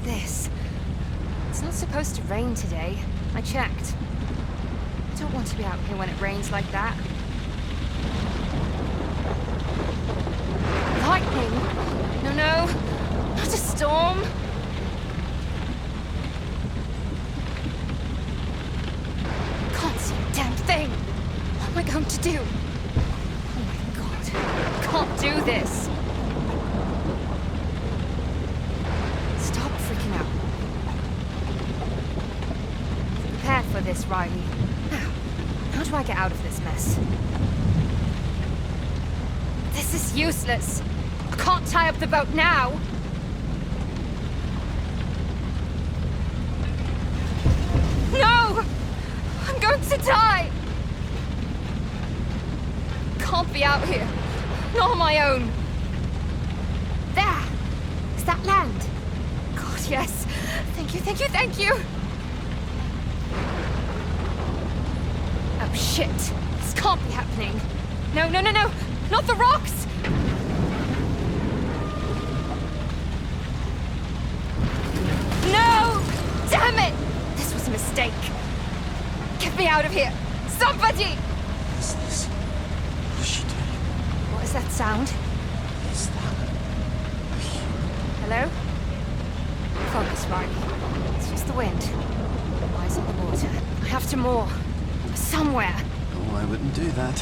this? It's not supposed to rain today. I checked. I don't want to be out here when it rains like that. Lightning? No, not a storm. Can't see a damn thing. What am I going to do? Oh my god, I can't do this. Stop freaking out. Prepare for this, Riley. Now, how do I get out of this mess? This is useless. I can't tie up the boat now. No! I'm going to die! Can't be out here. Not on my own. There! Is that land? God, yes. Thank you, thank you, thank you! Oh, shit. This can't be happening. No! Not the rocks! No! Damn it! This was a mistake. Get me out of here! Somebody! What is this? What is she doing? What is that sound? Is that a human? Hello? Focus, Riley. It's just the wind. Eyes on the water. I have to moor. Somewhere. Oh, I wouldn't do that.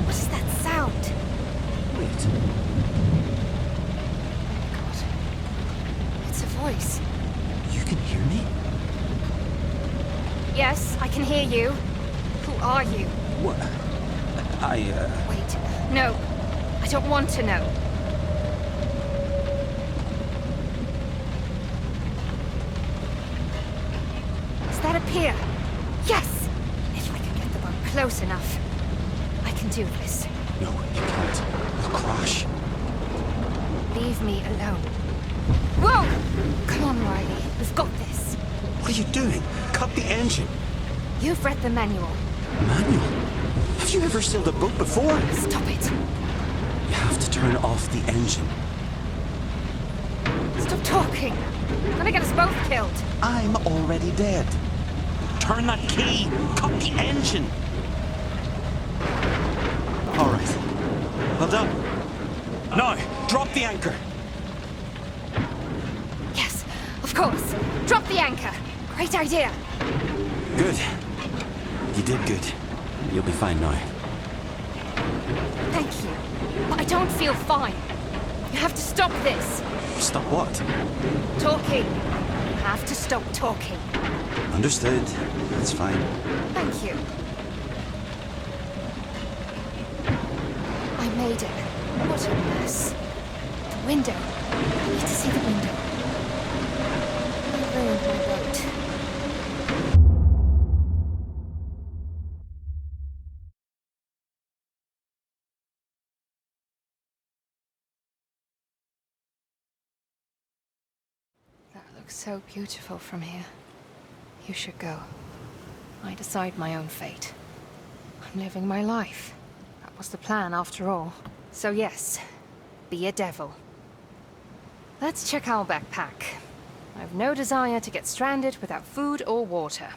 What is that sound? Wait. God. It's a voice. You can hear me? Yes, I can hear you. Who are you? What? Wait. No. I don't want to know. Is that a pier? Yes! If I can get the boat close enough, I can do this. No, you can't. You'll crash. Leave me alone. Whoa! Come on, Riley. We've got this. What are you doing? Cut the engine. You've read the manual. Manual? Have you ever sailed a boat before? Stop it. You have to turn off the engine. Stop talking. You're gonna get us both killed. I'm already dead. Turn that key! Cut the engine! All right. Well done. Now, drop the anchor. Yes, of course. Drop the anchor. Great idea. Good. You did good. You'll be fine now. Thank you. But I don't feel fine. You have to stop this. Stop what? Talking. You have to stop talking. Understood. That's fine. Thank you. I made it. What a mess. The window. I need to see the window. I ruined my boat. That looks so beautiful from here. You should go. I decide my own fate. I'm living my life. That was the plan after all. So yes, be a devil. Let's check our backpack. I've no desire to get stranded without food or water.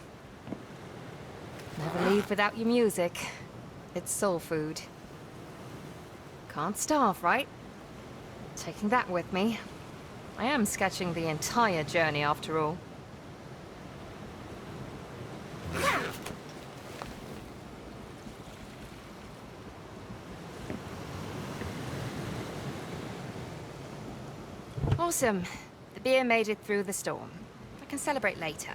Never leave without your music. It's soul food. Can't starve, right? Taking that with me. I am sketching the entire journey after all. Awesome. The beer made it through the storm. I can celebrate later.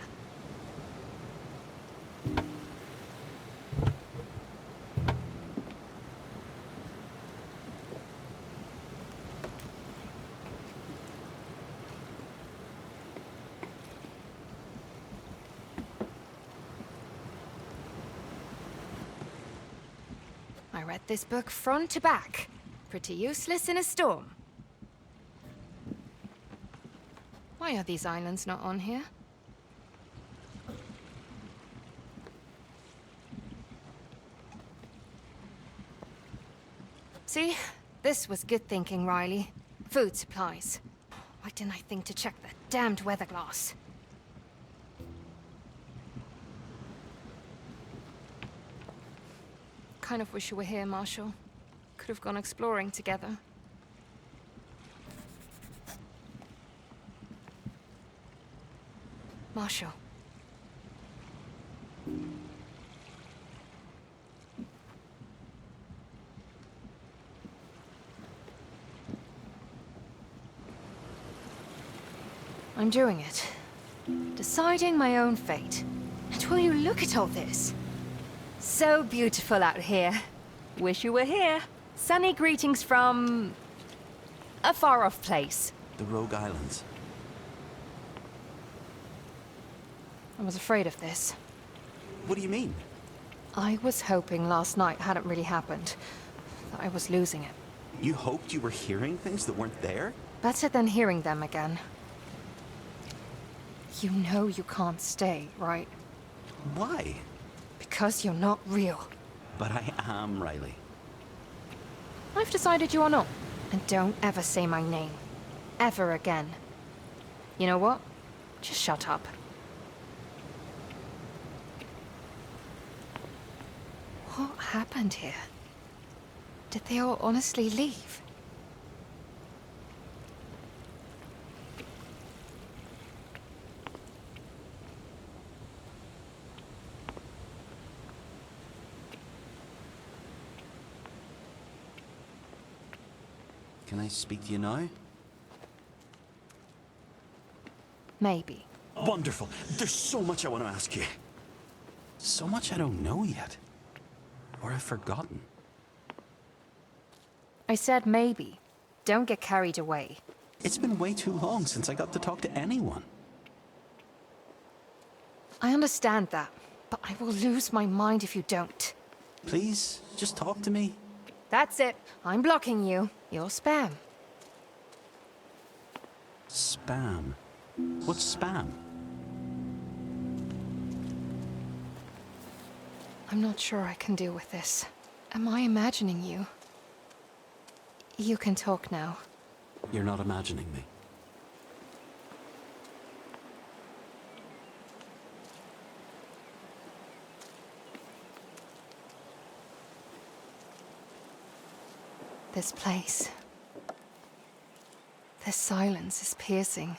I read this book front to back. Pretty useless in a storm. Why are these islands not on here? See? This was good thinking, Riley. Food supplies. Why didn't I think to check that damned weather glass? Kind of wish you were here, Marshall. Could have gone exploring together. Marshall. I'm doing it. Deciding my own fate. And will you look at all this? So beautiful out here. Wish you were here. Sunny greetings from... a far-off place. The Rogue Islands. I was afraid of this. What do you mean? I was hoping last night hadn't really happened. That I was losing it. You hoped you were hearing things that weren't there? Better than hearing them again. You know you can't stay, right? Why? Because you're not real. But I am, Riley. I've decided you are not. And don't ever say my name. Ever again. You know what? Just shut up. What happened here? Did they all honestly leave? Can I speak to you now? Maybe. Wonderful. There's so much I want to ask you. So much I don't know yet. Or I've forgotten. I said maybe. Don't get carried away. It's been way too long since I got to talk to anyone. I understand that, but I will lose my mind if you don't. Please, just talk to me. That's it. I'm blocking you. You're spam. Spam? What's spam? I'm not sure I can deal with this. Am I imagining you? You can talk now. You're not imagining me. This place. This silence is piercing.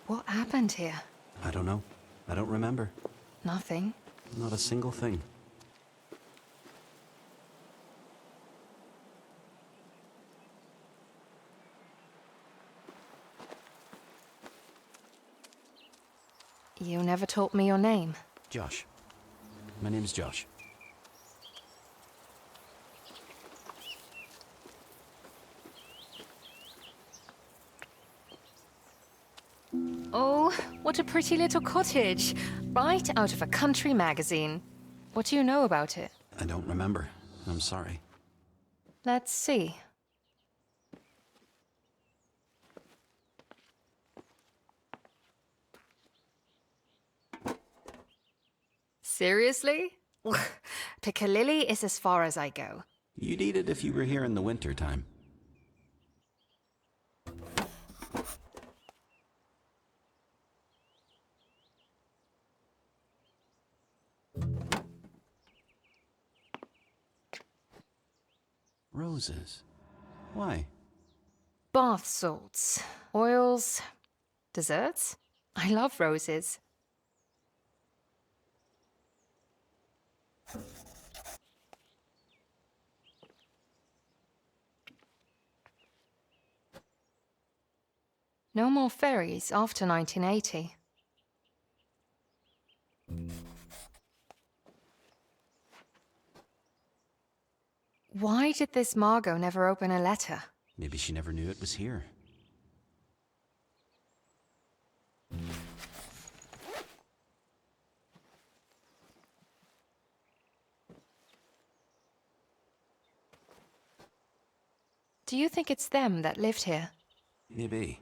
What happened here? I don't know. I don't remember. Nothing. Not a single thing. You never taught me your name. Josh. My name's Josh. Oh, what a pretty little cottage. Right out of a country magazine. What do you know about it? I don't remember. I'm sorry. Let's see. Seriously? Piccalilli is as far as I go. You'd eat it if you were here in the winter time. Roses. Why? Bath salts, oils, desserts. I love roses. No more ferries after 1980. Why did this Margot never open a letter? Maybe she never knew it was here. Do you think it's them that lived here? Maybe.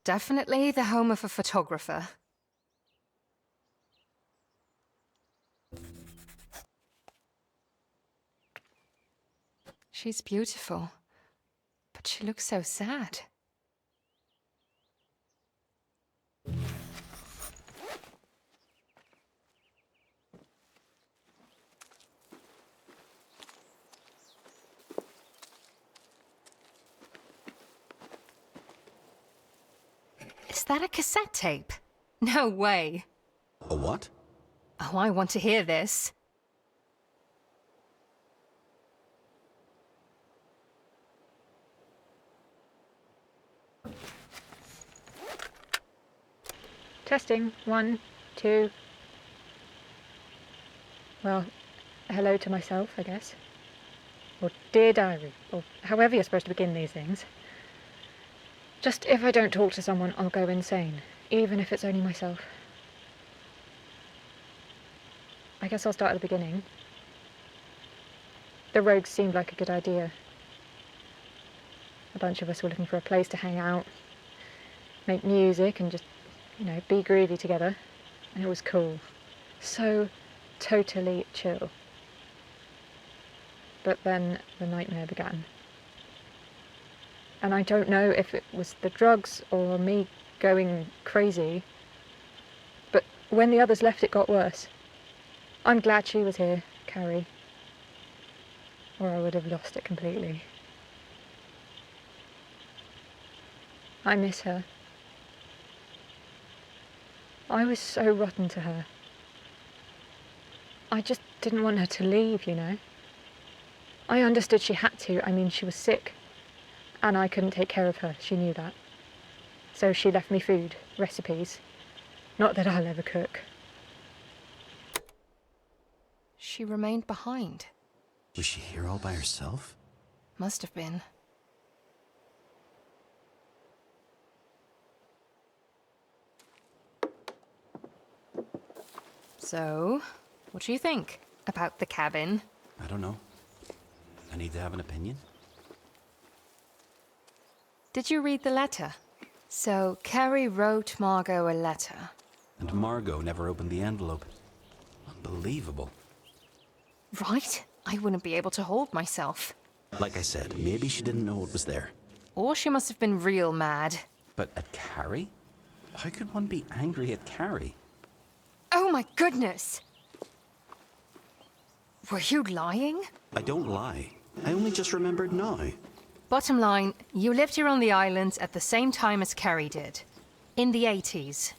Definitely the home of a photographer. She's beautiful, but she looks so sad. Is that a cassette tape? No way. A what? Oh, I want to hear this. Testing. 1, 2. Well, hello to myself, I guess. Or dear diary, or however you're supposed to begin these things. Just if I don't talk to someone, I'll go insane, even if it's only myself. I guess I'll start at the beginning. The rogues seemed like a good idea. A bunch of us were looking for a place to hang out, make music, and just, be groovy together. And it was cool. So totally chill. But then the nightmare began. And I don't know if it was the drugs or me going crazy, but when the others left, it got worse. I'm glad she was here, Carrie, or I would have lost it completely. I miss her. I was so rotten to her. I just didn't want her to leave, I understood she had to. I mean, she was sick. And I couldn't take care of her. She knew that. So she left me food, recipes. Not that I'll ever cook. She remained behind. Was she here all by herself? Must have been. So, what do you think about the cabin? I don't know. I need to have an opinion. Did you read the letter? So, Carrie wrote Margot a letter. And Margot never opened the envelope. Unbelievable. Right? I wouldn't be able to hold myself. Like I said, maybe she didn't know it was there. Or she must have been real mad. But at Carrie? How could one be angry at Carrie? Oh my goodness! Were you lying? I don't lie. I only just remembered now. Bottom line, you lived here on the island at the same time as Carrie did. In the 80s.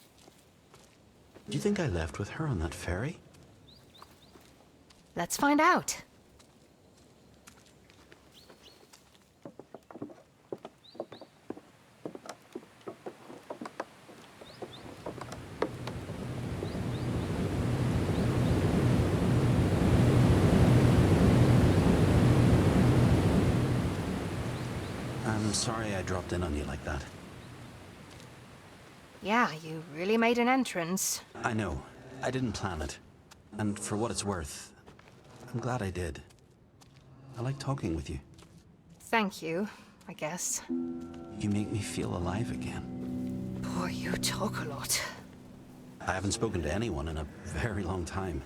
Do you think I left with her on that ferry? Let's find out. I'm sorry I dropped in on you like that. Yeah, you really made an entrance. I know. I didn't plan it. And for what it's worth, I'm glad I did. I like talking with you. Thank you, I guess. You make me feel alive again. Boy, you talk a lot. I haven't spoken to anyone in a very long time.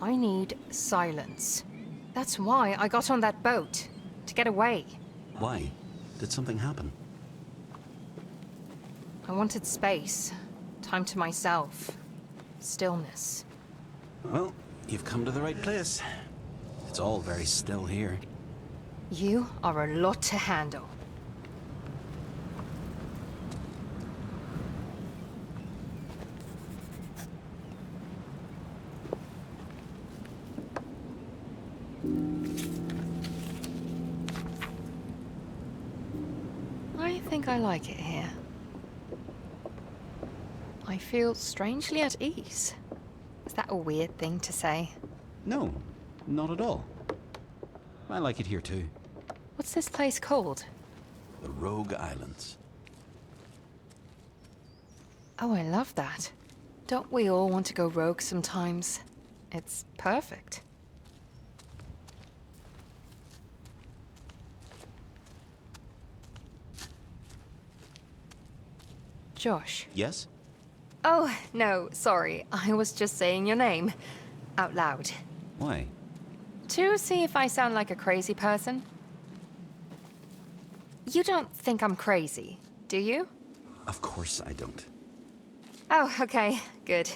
I need silence. That's why I got on that boat. To get away. Why? Did something happen? I wanted space. Time to myself. Stillness. Well, you've come to the right place. It's all very still here. You are a lot to handle. I think I like it here. I feel strangely at ease. Is that a weird thing to say? No, not at all. I like it here too. What's this place called? The Rogue Islands. Oh, I love that. Don't we all want to go rogue sometimes? It's perfect. Josh. Yes? Oh, no, sorry. I was just saying your name. Out loud. Why? To see if I sound like a crazy person. You don't think I'm crazy, do you? Of course I don't. Oh, okay. Good.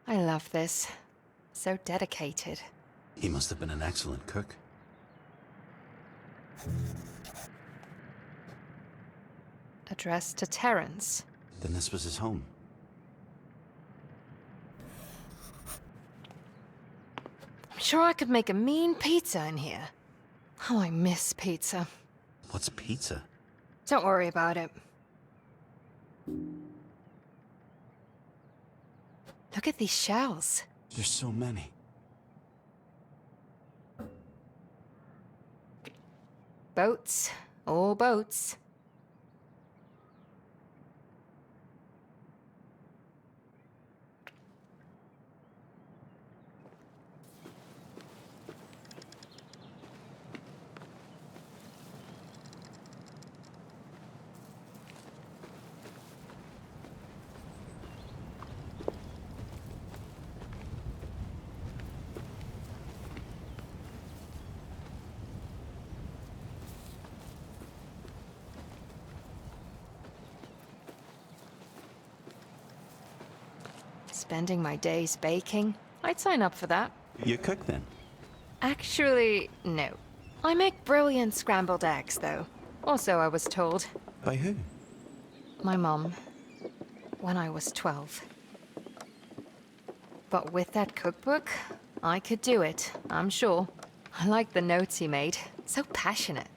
I love this. So dedicated. He must have been an excellent cook. Addressed to Terence. Then this was his home. I'm sure I could make a mean pizza in here. Oh, I miss pizza. What's pizza? Don't worry about it. Look at these shells. There's so many. Boats. All boats. Spending my days baking? I'd sign up for that. You cook then? Actually, no. I make brilliant scrambled eggs, though. Also, I was told. By who? My mom. When I was 12. But with that cookbook, I could do it, I'm sure. I like the notes he made. So passionate.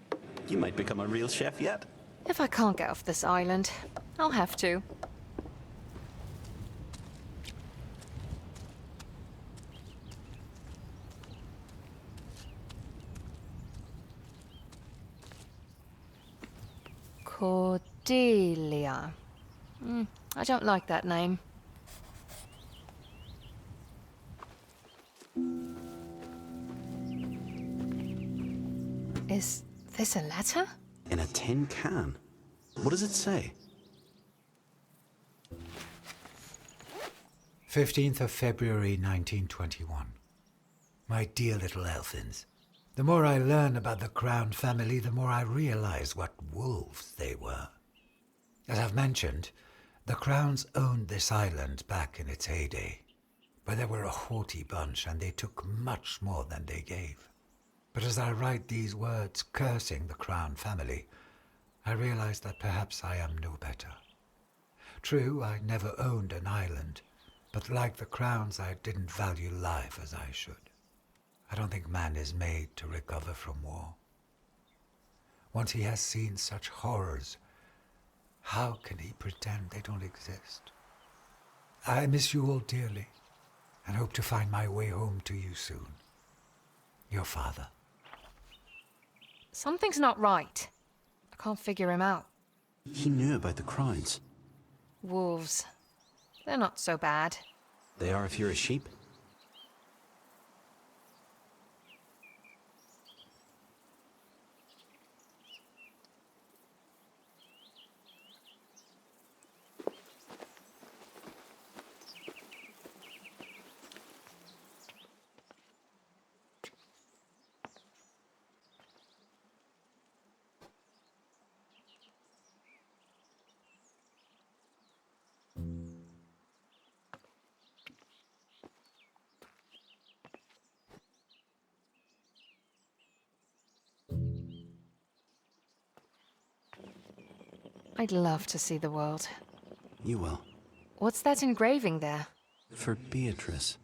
You might become a real chef yet. If I can't get off this island, I'll have to. Cordelia. I don't like that name. Is this a letter? In a tin can. What does it say? 15th of February 1921. My dear little Elfins, the more I learn about the Crown family, the more I realize what wolves they were. As I've mentioned, the Crowns owned this island back in its heyday, but they were a haughty bunch and they took much more than they gave. But as I write these words cursing the Crown family, I realize that perhaps I am no better. True, I never owned an island, but like the Crowns, I didn't value life as I should. I don't think man is made to recover from war. Once he has seen such horrors, how can he pretend they don't exist? I miss you all dearly, and hope to find my way home to you soon. Your father. Something's not right. I can't figure him out. He knew about the crowns. Wolves. They're not so bad. They are if you're a sheep. I'd love to see the world. You will. What's that engraving there? For Beatrice.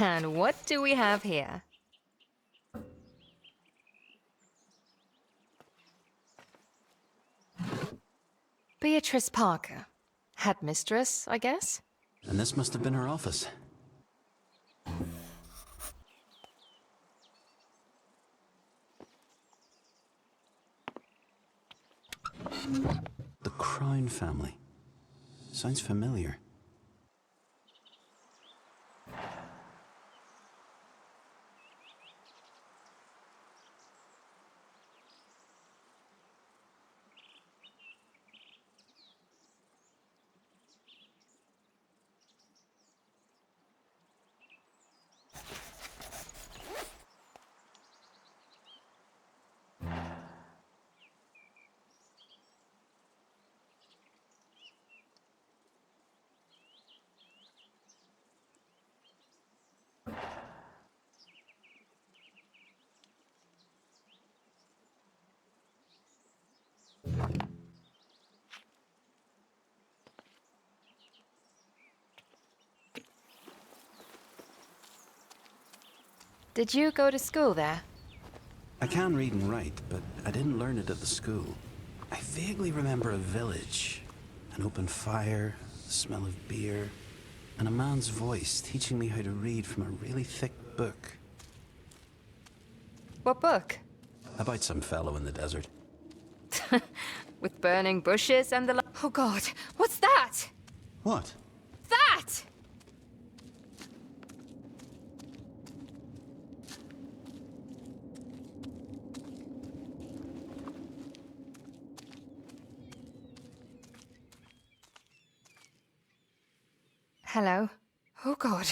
And what do we have here? Beatrice Parker. Headmistress, I guess? And this must have been her office. The Crown family. Sounds familiar. Did you go to school there? I can read and write, but I didn't learn it at the school. I vaguely remember a village, an open fire, the smell of beer, and a man's voice teaching me how to read from a really thick book. What book? About some fellow in the desert. With burning bushes and the Oh god, what's that? What? That! Hello? Oh god.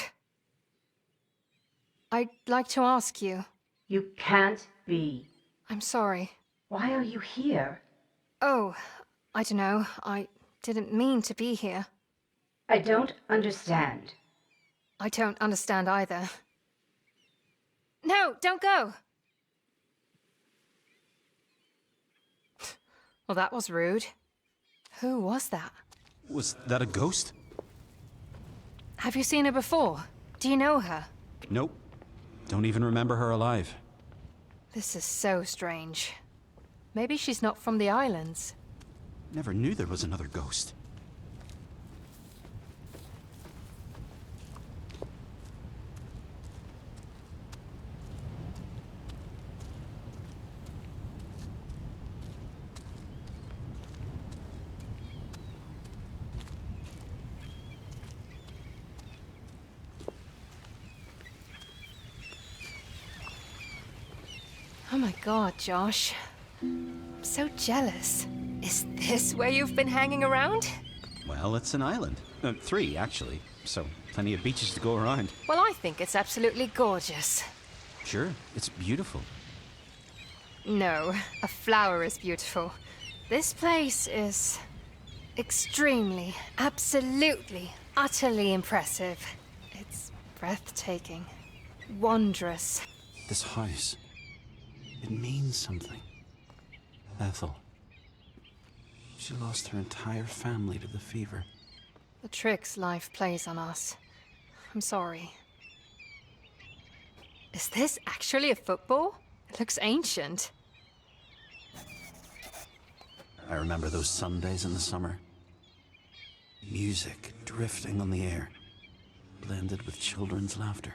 I'd like to ask you. You can't be. I'm sorry. Why are you here? Oh, I don't know. I didn't mean to be here. I don't understand. I don't understand either. No, don't go! Well, that was rude. Who was that? Was that a ghost? Have you seen her before? Do you know her? Nope. Don't even remember her alive. This is so strange. Maybe she's not from the islands. Never knew there was another ghost. Oh my god, Josh. I'm so jealous. Is this where you've been hanging around? Well, it's an island. 3, actually. So, plenty of beaches to go around. Well, I think it's absolutely gorgeous. Sure, it's beautiful. No, a flower is beautiful. This place is extremely, absolutely, utterly impressive. It's breathtaking, wondrous. This house, it means something. Ethel. She lost her entire family to the fever. The tricks life plays on us. I'm sorry. Is this actually a football? It looks ancient. I remember those Sundays in the summer. Music drifting on the air, blended with children's laughter.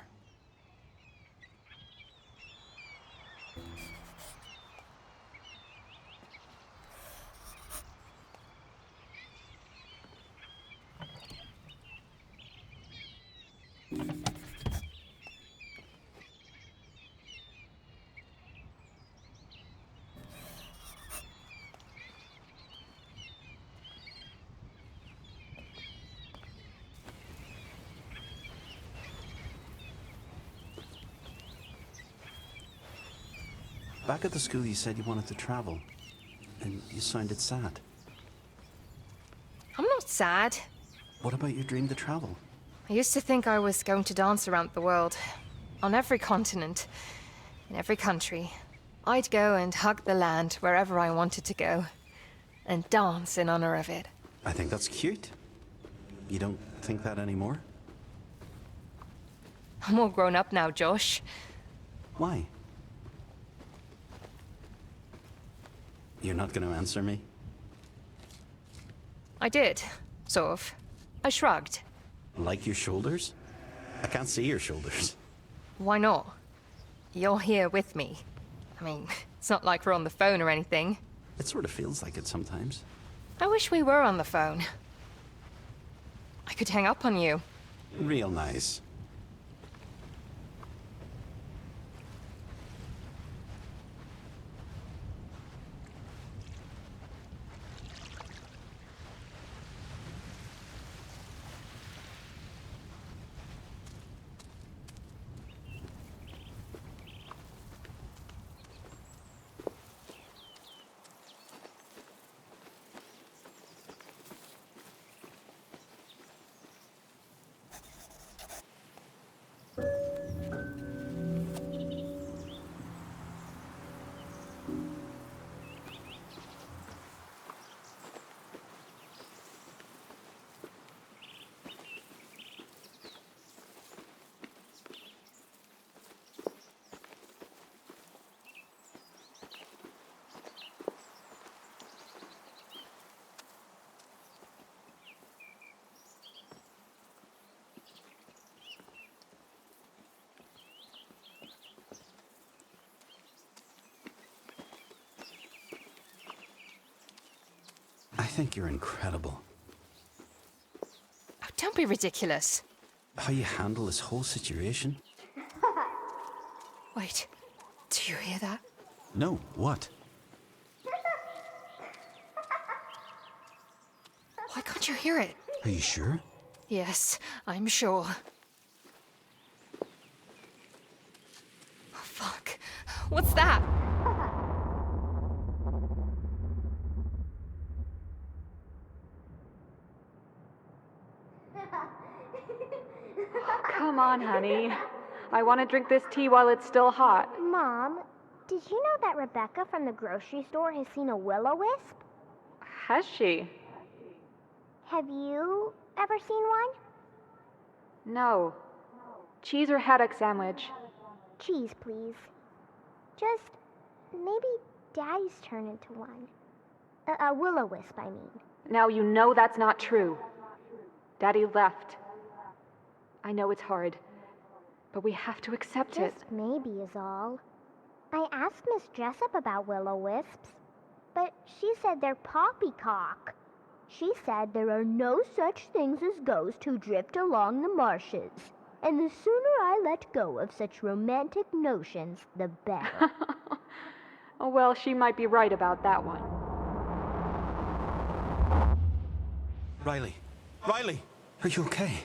Back at the school, you said you wanted to travel, and you sounded sad. I'm not sad. What about your dream to travel? I used to think I was going to dance around the world. On every continent. In every country. I'd go and hug the land wherever I wanted to go. And dance in honor of it. I think that's cute. You don't think that anymore? I'm all grown up now, Josh. Why? You're not going to answer me? I did, sort of. I shrugged. Like your shoulders? I can't see your shoulders. Why not? You're here with me. I mean, it's not like we're on the phone or anything. It sort of feels like it sometimes. I wish we were on the phone. I could hang up on you. Real nice. I think you're incredible. Oh, don't be ridiculous. How you handle this whole situation? Wait, do you hear that? No, what? Why can't you hear it? Are you sure? Yes, I'm sure. Oh, fuck. What's that? Come on, honey. I want to drink this tea while it's still hot. Mom, did you know that Rebecca from the grocery store has seen a will-o-wisp? Has she? Have you ever seen one? No. Cheese or haddock sandwich? Cheese, please. Just maybe Daddy's turn into one. A will-o-wisp, I mean. Now you know that's not true. Daddy left. I know it's hard, but we have to accept it. Just maybe is all. I asked Miss Jessup about will-o-wisps, but she said they're poppycock. She said there are no such things as ghosts who drift along the marshes, and the sooner I let go of such romantic notions, the better. Oh, well, she might be right about that one. Riley! Riley! Are you okay?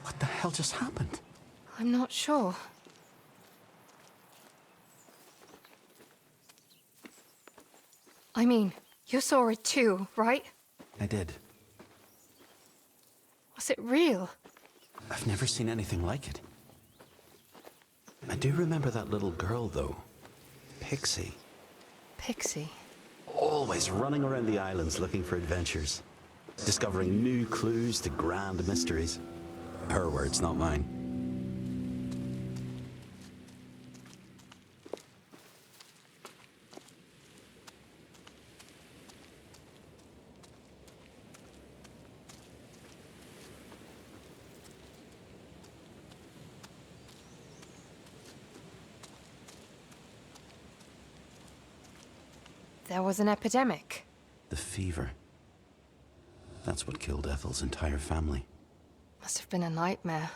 What the hell just happened? I'm not sure. I mean, you saw it too, right? I did. Was it real? I've never seen anything like it. I do remember that little girl, though. Pixie. Pixie. Always running around the islands looking for adventures. Discovering new clues to grand mysteries. Her words, not mine. There was an epidemic. The fever. That's what killed Ethel's entire family. Must have been a nightmare.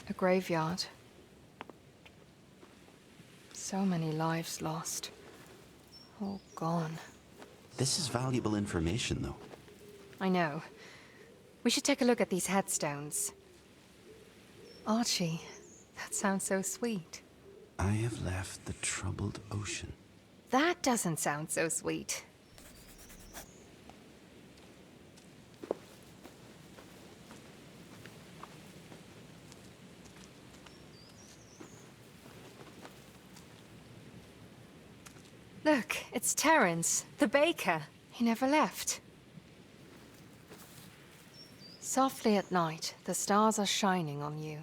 A graveyard. So many lives lost. All gone. This is valuable information, though. I know. We should take a look at these headstones. Archie, that sounds so sweet. I have left the troubled ocean. That doesn't sound so sweet. Look, it's Terence, the baker. He never left. Softly at night, the stars are shining on you.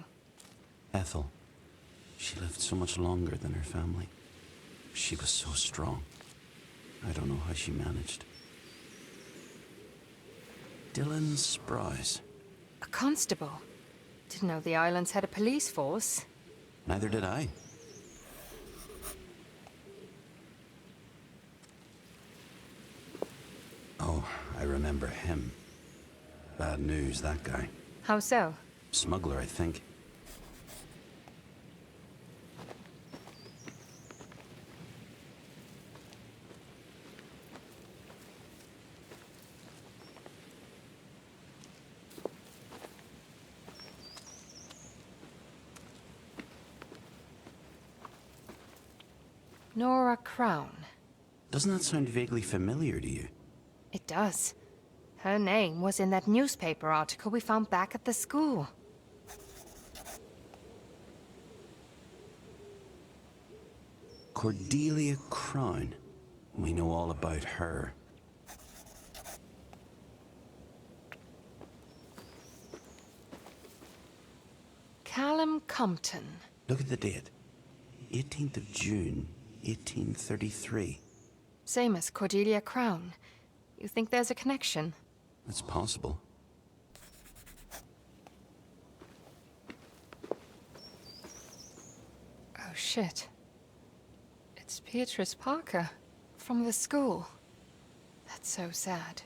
Ethel. She lived so much longer than her family. She was so strong. I don't know how she managed. Dylan Sprouse. A constable. Didn't know the islands had a police force. Neither did I. Oh, I remember him. Bad news, that guy. How so? Smuggler, I think. Nora Crown. Doesn't that sound vaguely familiar to you? It does. Her name was in that newspaper article we found back at the school. Cordelia Crown. We know all about her. Callum Compton. Look at the date. 18th of June, 1833. Same as Cordelia Crown. You think there's a connection? It's possible. Oh shit. It's Beatrice Parker. From the school. That's so sad.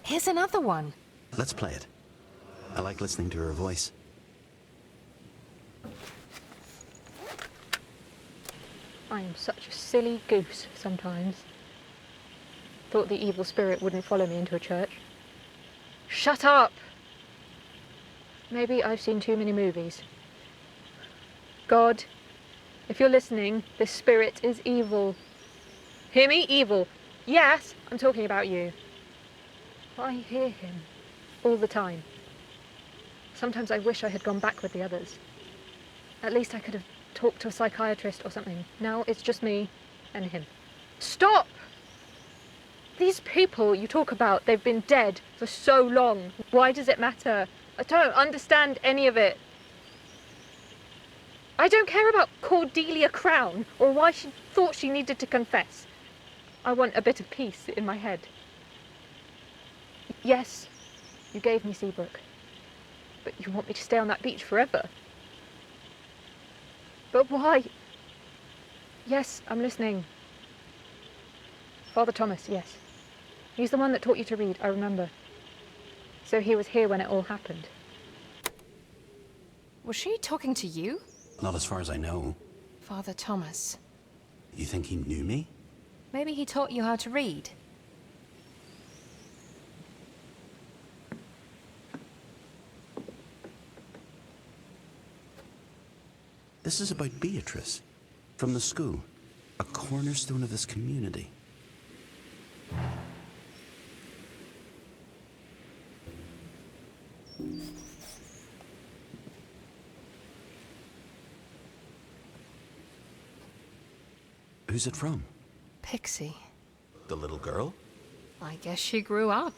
Here's another one. Let's play it. I like listening to her voice. I am such a silly goose sometimes. Thought the evil spirit wouldn't follow me into a church. Shut up! Maybe I've seen too many movies. God, if you're listening, this spirit is evil. Hear me? Evil. Yes, I'm talking about you. I hear him all the time. Sometimes I wish I had gone back with the others. At least I could have talked to a psychiatrist or something. Now it's just me and him. Stop! These people you talk about, they've been dead for so long. Why does it matter? I don't understand any of it. I don't care about Cordelia Crown or why she thought she needed to confess. I want a bit of peace in my head. Yes, you gave me Seabrook, but you want me to stay on that beach forever. But why? Yes, I'm listening. Father Thomas, yes. He's the one that taught you to read, I remember. So he was here when it all happened. Was she talking to you? Not as far as I know. Father Thomas. You think he knew me? Maybe he taught you how to read. This is about Beatrice. From the school. A cornerstone of this community. Who's it from? Pixie. The little girl? I guess she grew up.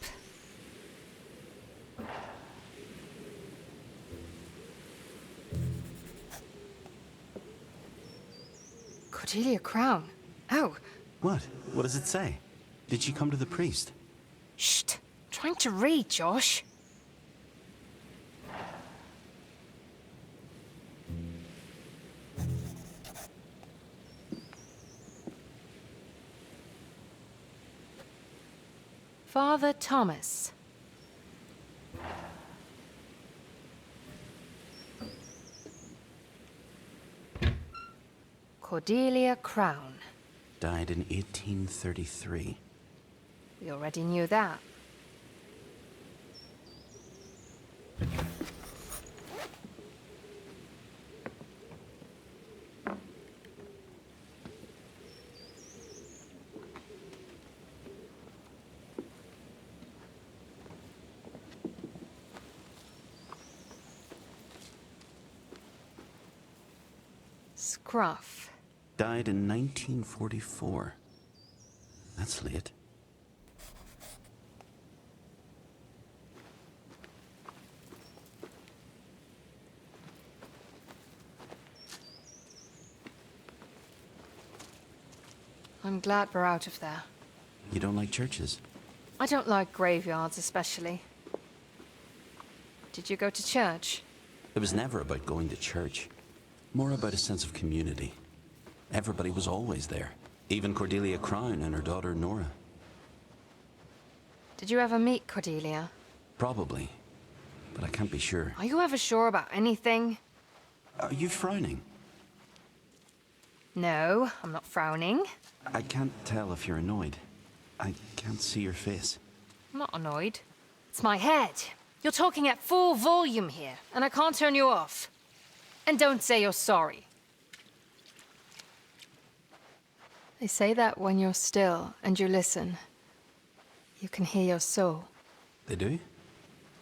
Cordelia Crown. Oh. What? What does it say? Did she come to the priest? Shh. Trying to read, Josh. Father Thomas. Cordelia Crown. Died in 1833. We already knew that. Scruff. Died in 1944. That's late. I'm glad we're out of there. You don't like churches? I don't like graveyards especially. Did you go to church? It was never about going to church. More about a sense of community. Everybody was always there. Even Cordelia Crown and her daughter Nora. Did you ever meet Cordelia? Probably. But I can't be sure. Are you ever sure about anything? Are you frowning? No, I'm not frowning. I can't tell if you're annoyed. I can't see your face. I'm not annoyed. It's my head. You're talking at full volume here, and I can't turn you off. And don't say you're sorry. They say that when you're still and you listen, you can hear your soul. They do?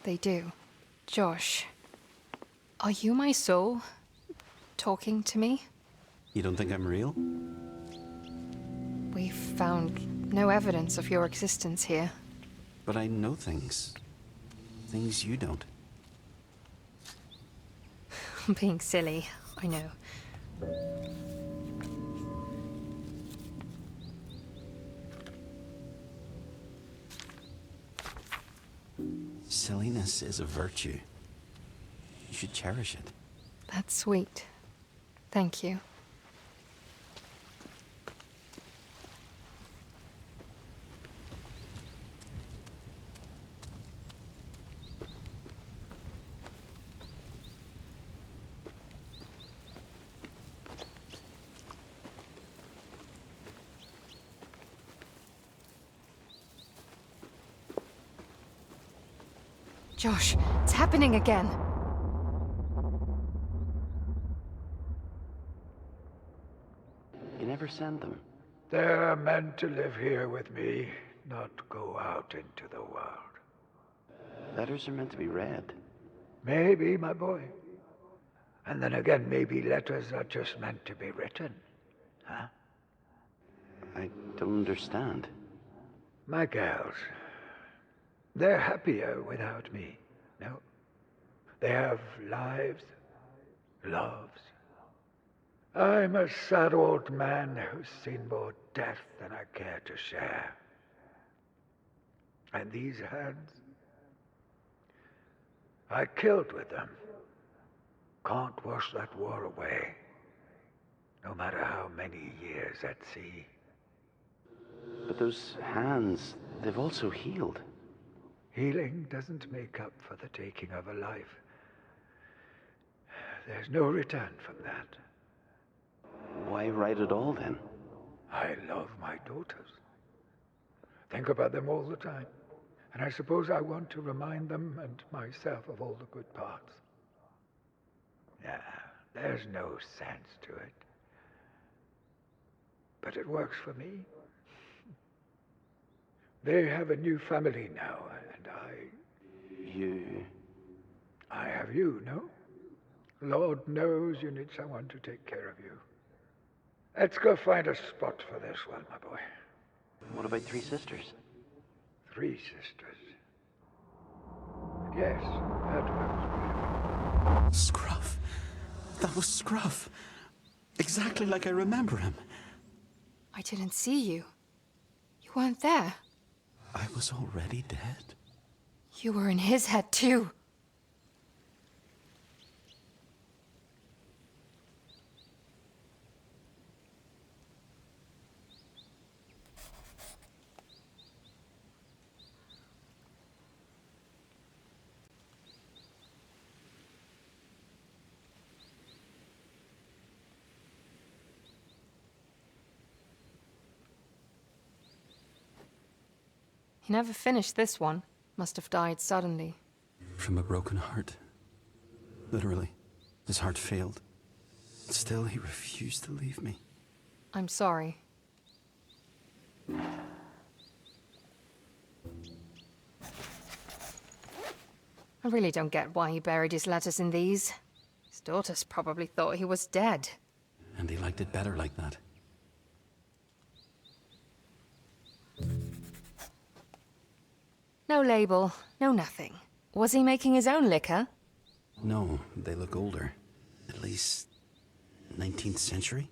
They do. Josh, are you my soul? Talking to me? You don't think I'm real? We've found no evidence of your existence here. But I know things. Things you don't. I'm being silly, I know. Silliness is a virtue. You should cherish it. That's sweet. Thank you. Josh, it's happening again. You never send them. They're meant to live here with me, not go out into the world. Letters are meant to be read. Maybe, my boy. And then again, maybe letters are just meant to be written. Huh? I don't understand. My gals, they're happier without me. No. They have lives, loves. I'm a sad old man who's seen more death than I care to share. And these hands, I killed with them. Can't wash that war away, no matter how many years at sea. But those hands, they've also healed. Healing doesn't make up for the taking of a life. There's no return from that. Why write it all then? I love my daughters. Think about them all the time. And I suppose I want to remind them and myself of all the good parts. Yeah, there's no sense to it. But it works for me. They have a new family now, and I have you, no? Lord knows you need someone to take care of you. Let's go find a spot for this one, my boy. What about 3 sisters? 3 sisters. Yes, that works. Scruff. That was Scruff. Exactly like I remember him. I didn't see you. You weren't there. I was already dead. You were in his head too. He never finished this one. Must have died suddenly. From a broken heart. Literally. His heart failed. Still, he refused to leave me. I'm sorry. I really don't get why he buried his letters in these. His daughters probably thought he was dead. And he liked it better like that. No label, no nothing. Was he making his own liquor? No, they look older. At least 19th century?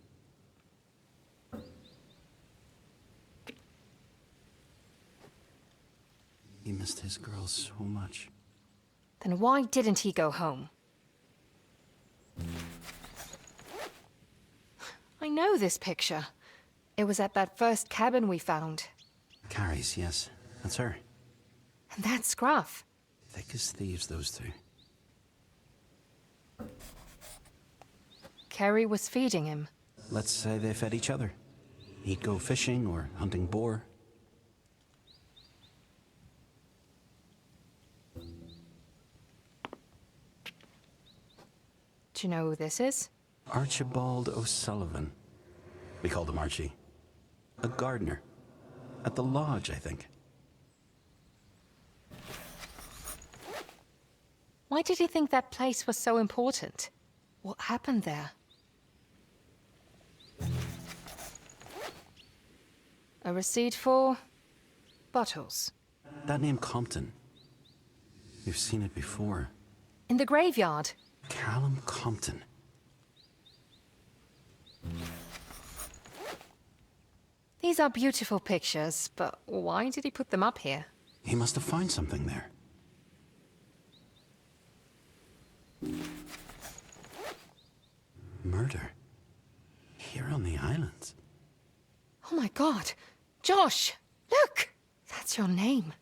He missed his girl so much. Then why didn't he go home? I know this picture. It was at that first cabin we found. Carrie's, yes. That's her. And that's Scruff. Thick as thieves, those two. Carrie was feeding him. Let's say they fed each other. He'd go fishing or hunting boar. Do you know who this is? Archibald O'Sullivan. We called him Archie. A gardener. At the lodge, I think. Why did he think that place was so important? What happened there? A receipt for bottles. That name Compton. We've seen it before. In the graveyard. Callum Compton. These are beautiful pictures, but why did he put them up here? He must have found something there. Murder. Here on the islands. Oh my god! Josh! Look! That's your name.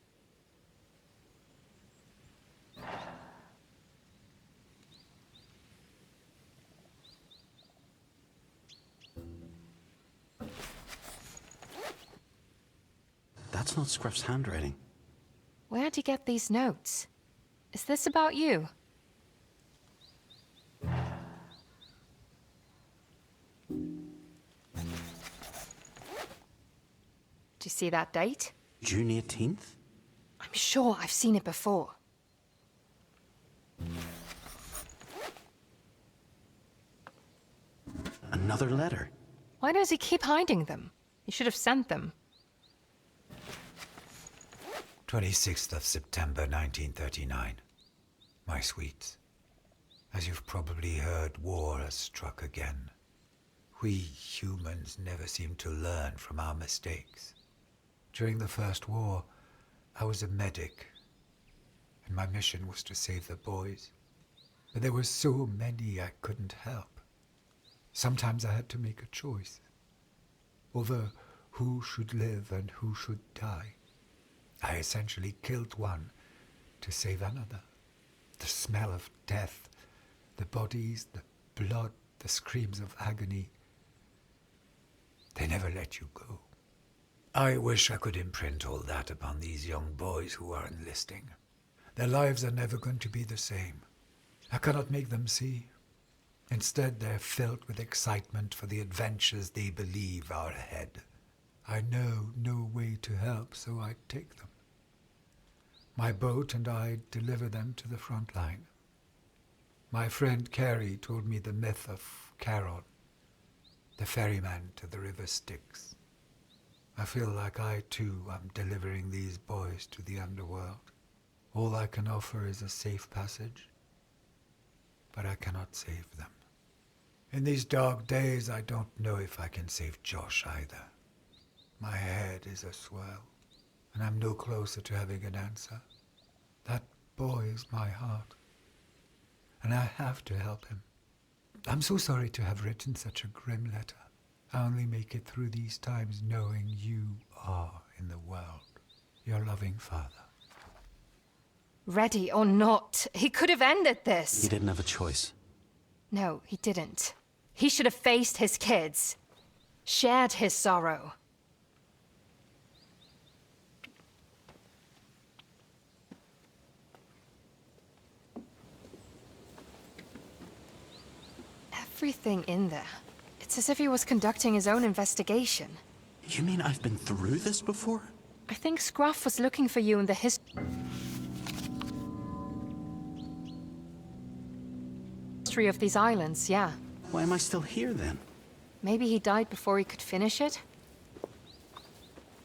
That's not Scruff's handwriting. Where'd you get these notes? Is this about you? Do you see that date? June 18th? I'm sure I've seen it before. Another letter. Why does he keep hiding them? He should have sent them. 26th of September 1939. My sweets, as you've probably heard, war has struck again. We humans never seem to learn from our mistakes. During the First War, I was a medic, and my mission was to save the boys. But there were so many I couldn't help. Sometimes I had to make a choice over who should live and who should die. I essentially killed one to save another. The smell of death, the bodies, the blood, the screams of agony. They never let you go. I wish I could imprint all that upon these young boys who are enlisting. Their lives are never going to be the same. I cannot make them see. Instead, they're filled with excitement for the adventures they believe are ahead. I know no way to help, so I take them. My boat and I deliver them to the front line. My friend Carrie told me the myth of Carol, the ferryman to the river Styx. I feel like I too am delivering these boys to the underworld. All I can offer is a safe passage, but I cannot save them. In these dark days, I don't know if I can save Josh either. My head is a swirl, and I'm no closer to having an answer. That boy is my heart, and I have to help him. I'm so sorry to have written such a grim letter. I only make it through these times knowing you are in the world. Your loving father. Ready or not, he could have ended this. He didn't have a choice. No, he didn't. He should have faced his kids. Shared his sorrow. Everything in there. It's as if he was conducting his own investigation. You mean I've been through this before? I think Scruff was looking for you in the history of these islands, yeah. Why am I still here then? Maybe he died before he could finish it?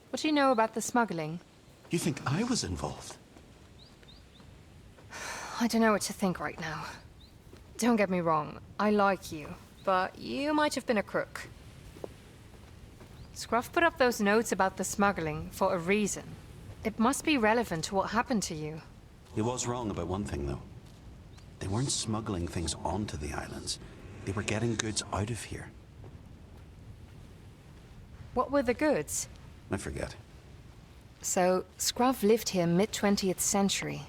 What do you know about the smuggling? You think I was involved? I don't know what to think right now. Don't get me wrong, I like you, but you might have been a crook. Scruff put up those notes about the smuggling for a reason. It must be relevant to what happened to you. He was wrong about one thing, though. They weren't smuggling things onto the islands. They were getting goods out of here. What were the goods? I forget. So, Scruff lived here mid-20th century.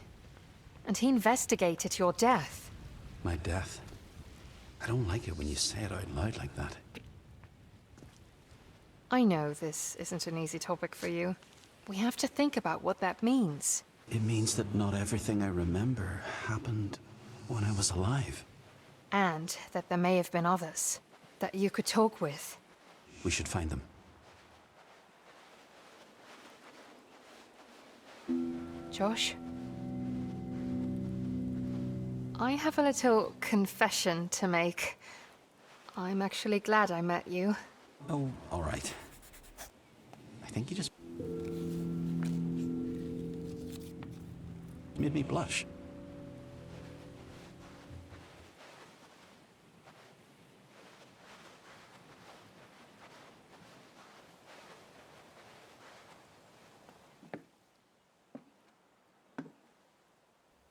And he investigated your death. My death. I don't like it when you say it out loud like that. I know this isn't an easy topic for you. We have to think about what that means. It means that not everything I remember happened when I was alive. And that there may have been others that you could talk with. We should find them. Josh? I have a little confession to make. I'm actually glad I met you. Oh, all right. I think you just made me blush.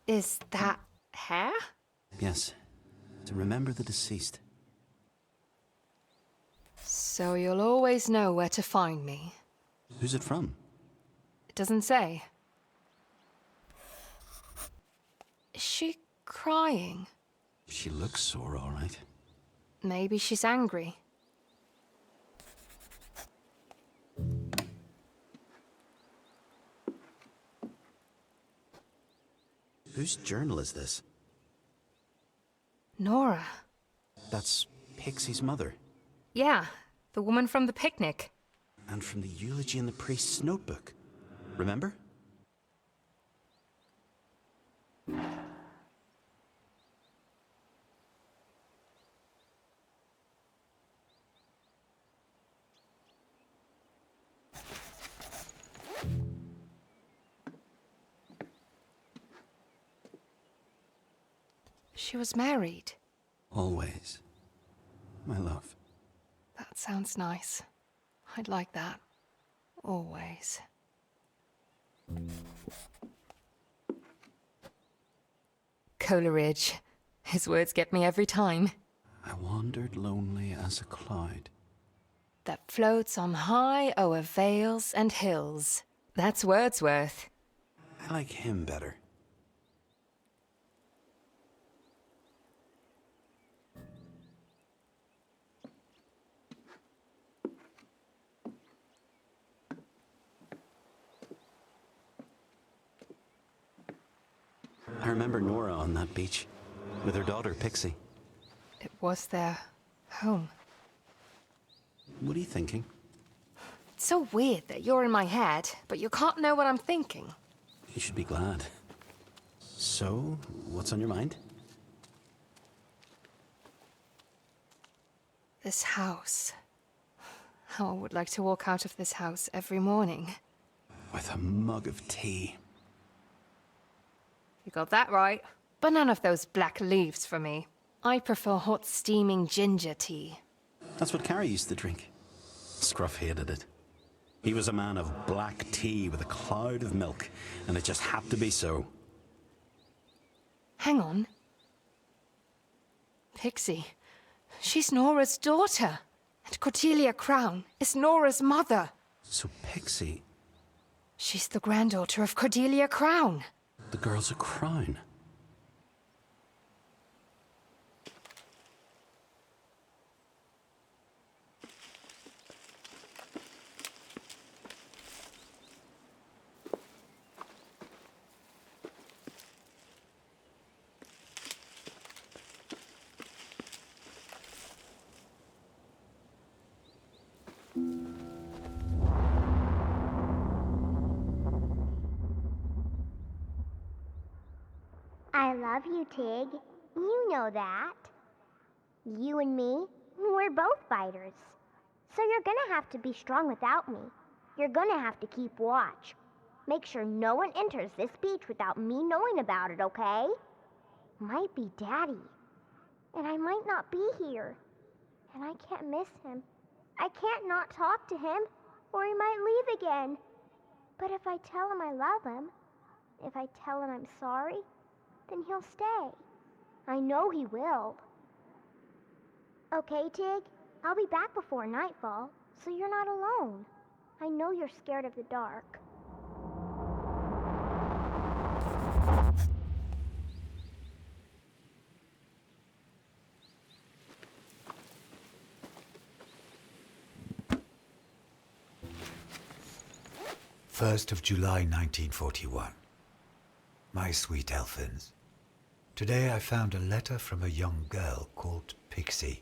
Is that hair? Yes, to remember the deceased. So you'll always know where to find me. Who's it from? It doesn't say. Is she crying? She looks sore, all right. Maybe she's angry. Whose journal is this? Nora. That's Pixie's mother. Yeah, the woman from the picnic. And from the eulogy in the priest's notebook. Remember? She was married. Always. My love. That sounds nice. I'd like that. Always. Coleridge. His words get me every time. I wandered lonely as a cloud. That floats on high o'er vales and hills. That's Wordsworth. I like him better. I remember Nora on that beach, with her daughter, Pixie. It was their home. What are you thinking? It's so weird that you're in my head, but you can't know what I'm thinking. You should be glad. So, what's on your mind? This house. How I would like to walk out of this house every morning. With a mug of tea. You got that right. But none of those black leaves for me. I prefer hot steaming ginger tea. That's what Carrie used to drink. Scruff hated it. He was a man of black tea with a cloud of milk, and it just had to be so. Hang on. Pixie. She's Nora's daughter. And Cordelia Crown is Nora's mother. So Pixie, She's the granddaughter of Cordelia Crown. the girl's a crown. I love you, Tig. You know that. You and me, we're both fighters. So you're gonna have to be strong without me. You're gonna have to keep watch. Make sure no one enters this beach without me knowing about it, okay? Might be Daddy. And I might not be here. And I can't miss him. I can't not talk to him, or he might leave again. But if I tell him I love him, if I tell him I'm sorry, then he'll stay. I know he will. Okay, Tig? I'll be back before nightfall, so you're not alone. I know you're scared of the dark. July 1941. My sweet Elfins, today I found a letter from a young girl called Pixie,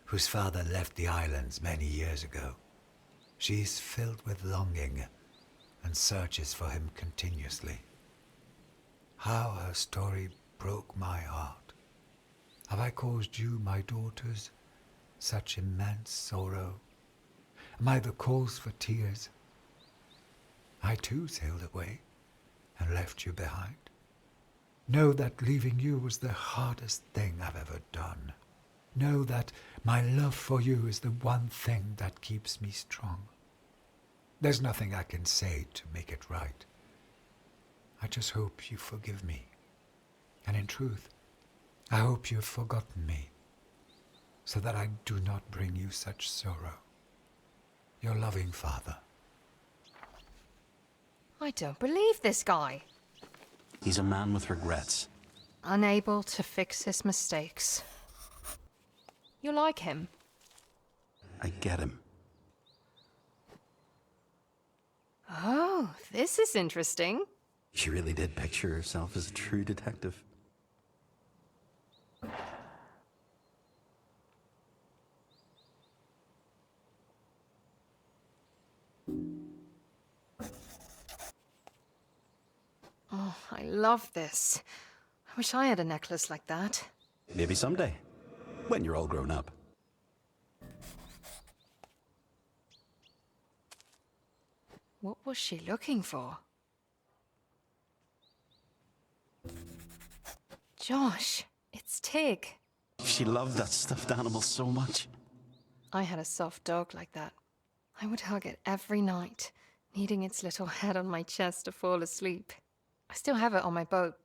whose father left the islands many years ago. She is filled with longing and searches for him continuously. How her story broke my heart. Have I caused you, my daughters, such immense sorrow? Am I the cause for tears? I too sailed away and left you behind. Know that leaving you was the hardest thing I've ever done. Know that my love for you is the one thing that keeps me strong. There's nothing I can say to make it right. I just hope you forgive me. And in truth, I hope you've forgotten me, so that I do not bring you such sorrow. Your loving father. I don't believe this guy. He's a man with regrets. Unable to fix his mistakes. You like him? I get him. Oh, this is interesting. She really did picture herself as a true detective. Oh, I love this. I wish I had a necklace like that. Maybe someday, when you're all grown up. What was she looking for? Josh, it's Tig. She loved that stuffed animal so much. I had a soft dog like that. I would hug it every night, needing its little head on my chest to fall asleep. I still have it on my boat.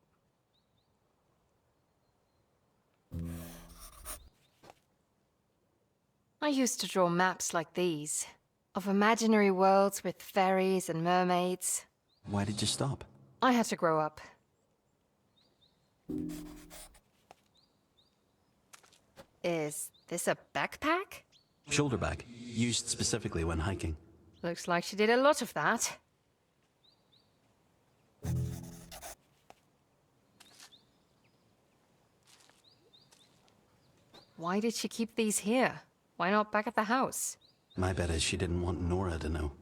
I used to draw maps like these, of imaginary worlds with fairies and mermaids. Why did you stop? I had to grow up. Is this a backpack? Shoulder bag, used specifically when hiking. Looks like she did a lot of that. Why did she keep these here? Why not back at the house? My bet is she didn't want Nora to know.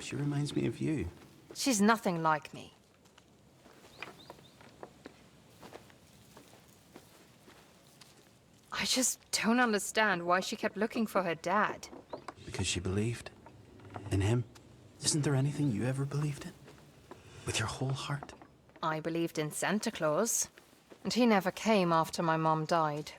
She reminds me of you. She's nothing like me. I just don't understand why she kept looking for her dad. Because she believed in him. Isn't there anything you ever believed in? With your whole heart? I believed in Santa Claus, and he never came after my mom died.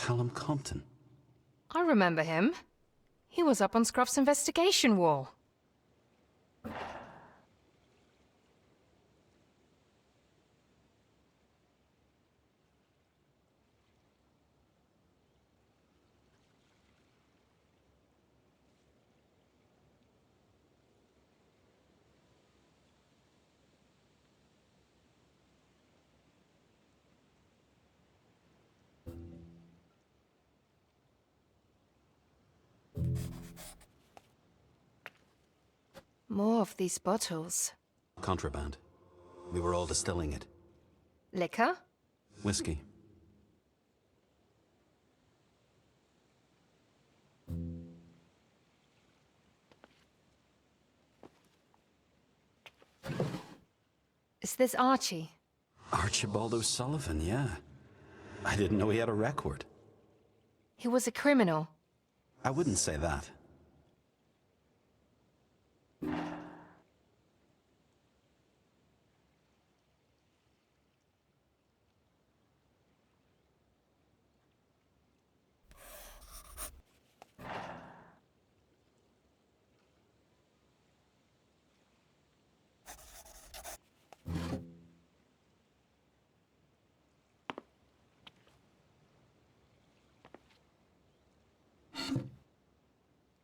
Callum Compton. I remember him. He was up on Scruff's investigation wall. More of these bottles. Contraband. We were all distilling it. Liquor? Whiskey. Is this Archie? Archibald O'Sullivan, yeah. I didn't know he had a record. He was a criminal. I wouldn't say that.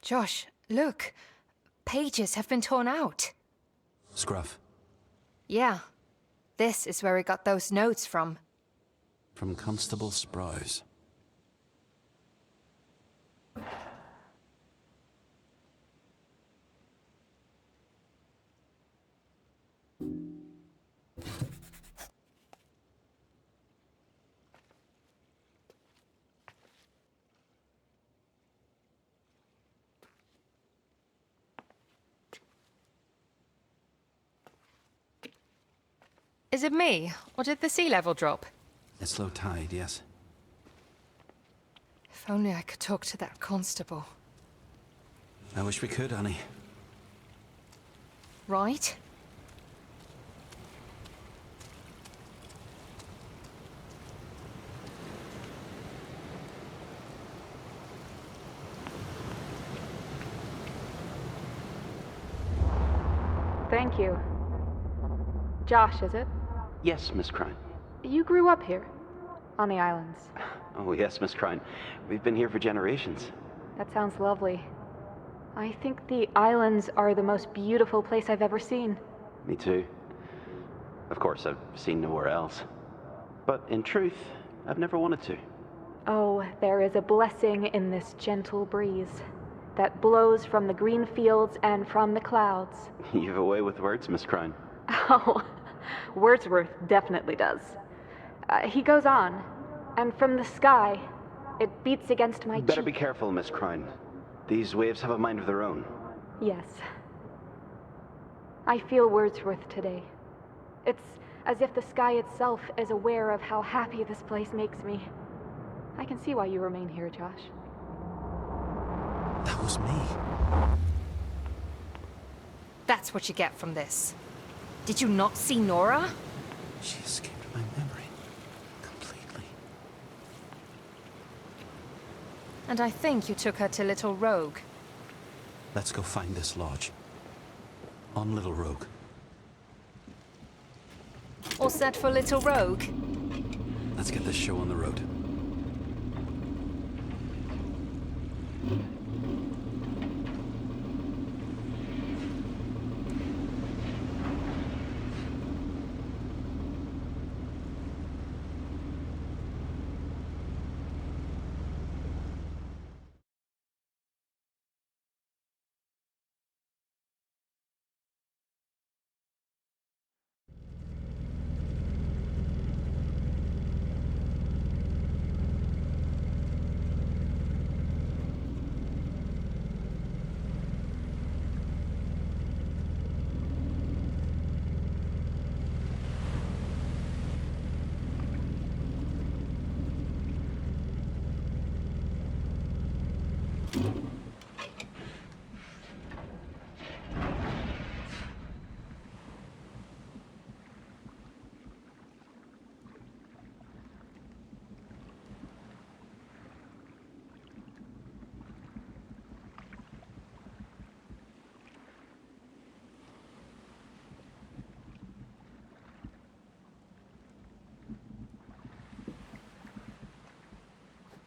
Josh, look. Pages have been torn out. Scruff. Yeah. This is where he got those notes from. From Constable Sprouse. Is it me, or did the sea level drop? It's low tide, yes. If only I could talk to that constable. I wish we could, Annie. Right? Thank you. Josh, is it? Yes, Miss Crine. You grew up here, on the islands. Oh, yes, Miss Crine. We've been here for generations. That sounds lovely. I think the islands are the most beautiful place I've ever seen. Me too. Of course, I've seen nowhere else. But in truth, I've never wanted to. Oh, there is a blessing in this gentle breeze that blows from the green fields and from the clouds. You've a way with words, Miss Crine. Oh, Wordsworth definitely does. He goes on, and from the sky, it beats against my Better cheek. be careful, Miss Crine. These waves have a mind of their own. Yes. I feel Wordsworth today. It's as if the sky itself is aware of how happy this place makes me. I can see why you remain here, Josh. That was me. That's what you get from this. Did you not see Nora? She escaped my memory. Completely. And I think you took her to Little Rogue. Let's go find this lodge. On Little Rogue. All set for Little Rogue? Let's get this show on the road.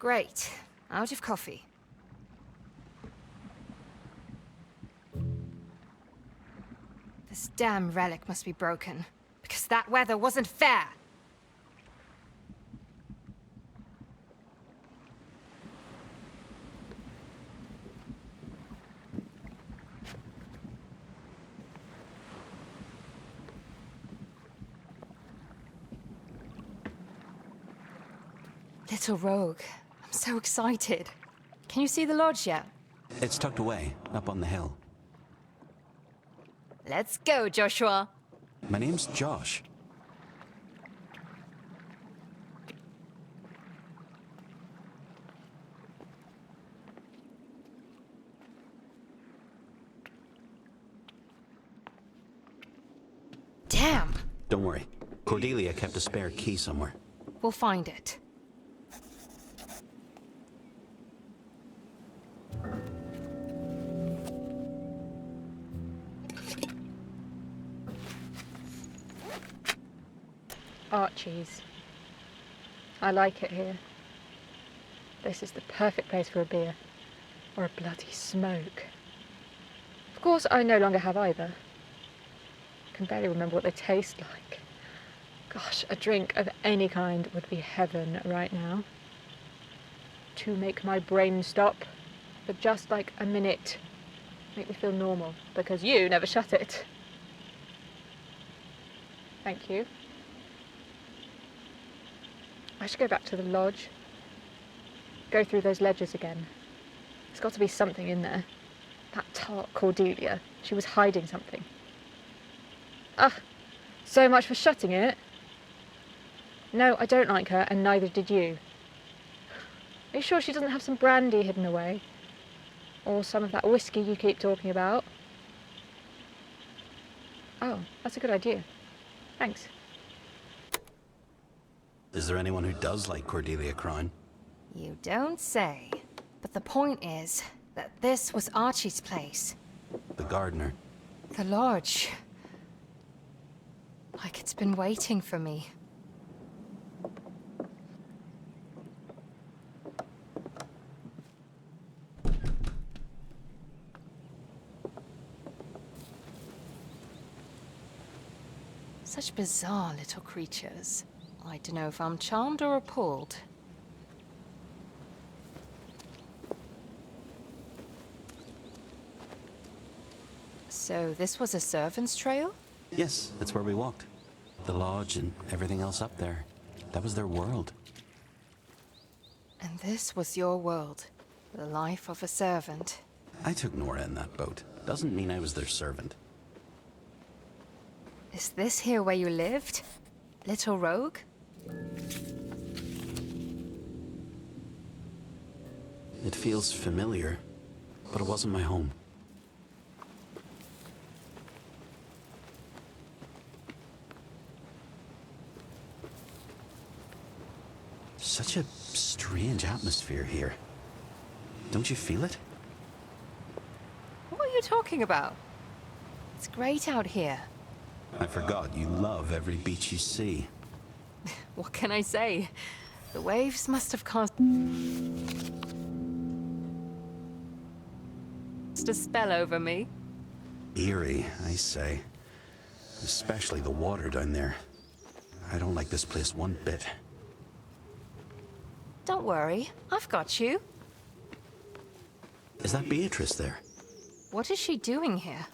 Great. Out of coffee. This damn relic must be broken, because that weather wasn't fair! Little Rogue, I'm so excited. Can you see the lodge yet? It's tucked away, up on the hill. Let's go, Joshua. My name's Josh. Damn! Don't worry. Cordelia kept a spare key somewhere. We'll find it. Archie's. I like it here. This is the perfect place for a beer. Or a bloody smoke. Of course, I no longer have either. I can barely remember what they taste like. Gosh, a drink of any kind would be heaven right now. To make my brain stop for just like a minute. Make me feel normal, because you never shut it. Thank you. I should go back to the lodge. Go through those ledgers again. There's got to be something in there. That tart Cordelia. She was hiding something. Ah, so much for shutting it. No, I don't like her, and neither did you. Are you sure she doesn't have some brandy hidden away? Or some of that whiskey you keep talking about? Oh, that's a good idea. Thanks. Is there anyone who does like Cordelia Crown? You don't say. But the point is that this was Archie's place. The gardener. The lodge. Like it's been waiting for me. Such bizarre little creatures. I don't know if I'm charmed or appalled. So this was a servant's trail? Yes, that's where we walked. The lodge and everything else up there. That was their world. And this was your world. The life of a servant. I took Nora in that boat. Doesn't mean I was their servant. Is this here where you lived? Little Rogue? It feels familiar, but it wasn't my home. Such a strange atmosphere here. Don't you feel it? What are you talking about? It's great out here. I forgot you love every beach you see. What can I say? The waves must have cast a spell over me. Eerie, I say. Especially the water down there. I don't like this place one bit. Don't worry, I've got you. Is that Beatrice there? What is she doing here?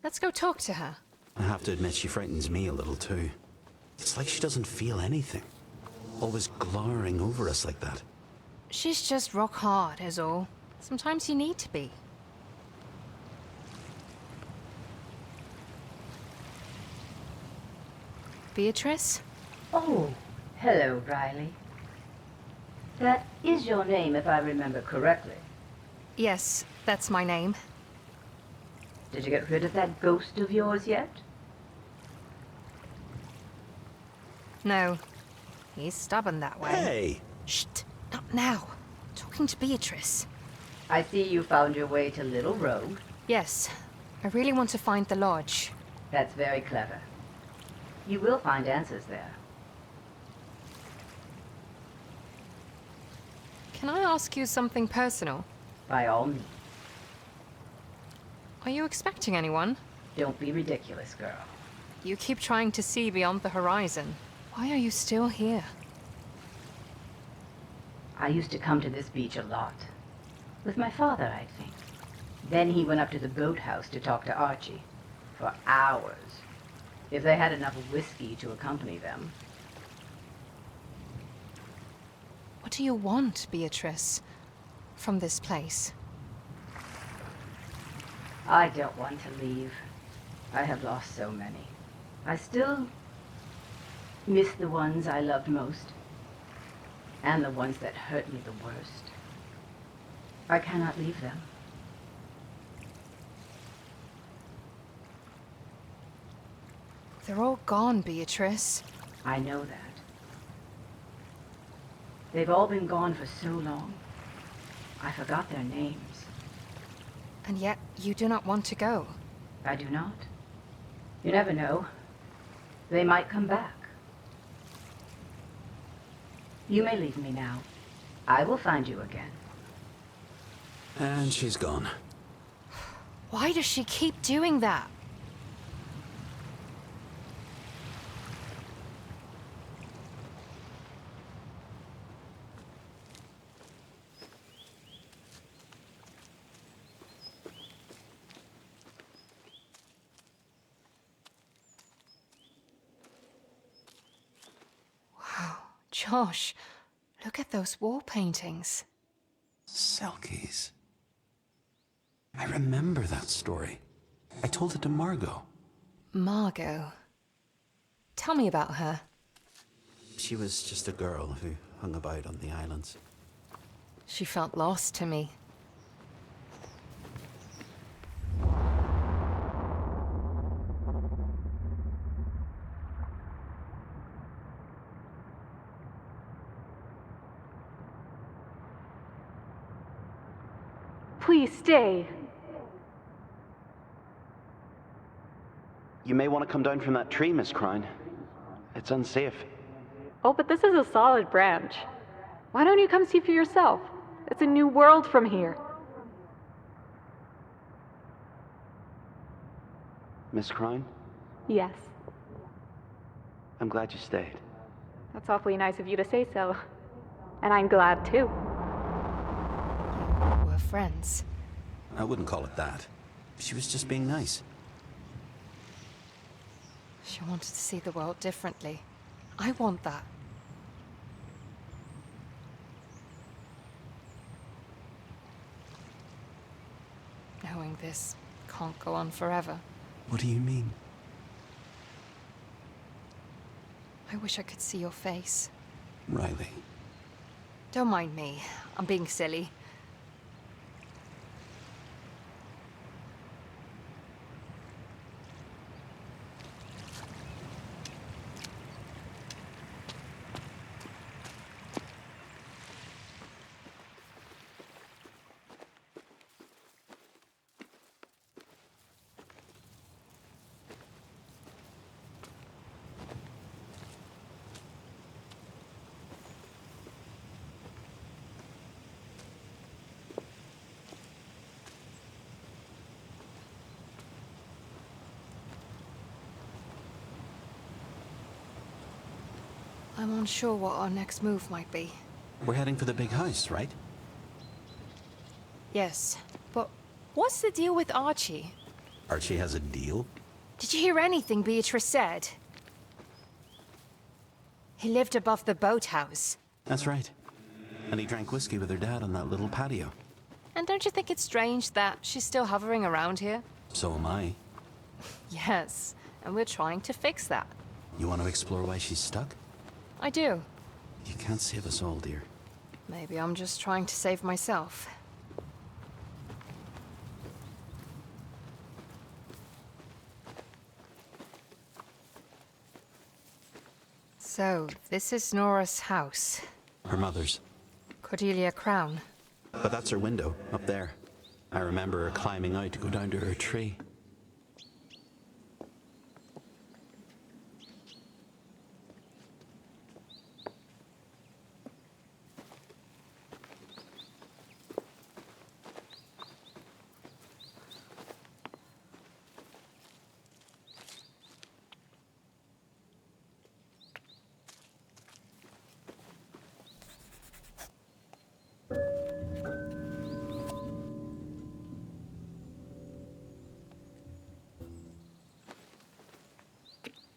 Let's go talk to her. I have to admit she frightens me a little too. It's like she doesn't feel anything. Always glowering over us like that. She's just rock hard, is all. Sometimes you need to be. Beatrice? Oh, hello, Riley. That is your name, if I remember correctly. Yes, that's my name. Did you get rid of that ghost of yours yet? No. He's stubborn that way. Hey! Shh! Not now. Talking to Beatrice. I see you found your way to Little Rogue. Yes. I really want to find the lodge. That's very clever. You will find answers there. Can I ask you something personal? By all means. Are you expecting anyone? Don't be ridiculous, girl. You keep trying to see beyond the horizon. Why are you still here? I used to come to this beach a lot. With my father, I think. Then he went up to the boathouse to talk to Archie. For hours. If they had enough whiskey to accompany them. What do you want, Beatrice? From this place? I don't want to leave. I have lost so many. I still miss the ones I loved most. And the ones that hurt me the worst. I cannot leave them. They're all gone, Beatrice. I know that. They've all been gone for so long. I forgot their names. And yet, you do not want to go. I do not. You never know. They might come back. You may leave me now. I will find you again. And she's gone. Why does she keep doing that? Wow, Josh, look at those wall paintings. Selkies. I remember that story. I told it to Margot. Margot. Tell me about her. She was just a girl who hung about on the islands. She felt lost to me. Please stay. You may want to come down from that tree, Miss Crown. It's unsafe. Oh, but this is a solid branch. Why don't you come see for yourself? It's a new world from here. Miss Crown, Yes, I'm glad you stayed. that's awfully nice of you to say so. And I'm glad too. We're friends. I wouldn't call it that. She was just being nice. She wanted to see the world differently. I want that. Knowing this can't go on forever. What do you mean? I wish I could see your face. Riley. Don't mind me. I'm being silly. I'm unsure what our next move might be. We're heading for the big house, right? Yes, but what's the deal with Archie? Archie has a deal? Did you hear anything Beatrice said? He lived above the boathouse. That's right. And he drank whiskey with her dad on that little patio. And don't you think it's strange that she's still hovering around here? So am I. Yes, and we're trying to fix that. You want to explore why she's stuck? I do. You can't save us all, dear. Maybe I'm just trying to save myself. So, this is Nora's house. Her mother's. Cordelia Crown. But that's her window, up there. I remember her climbing out to go down to her tree.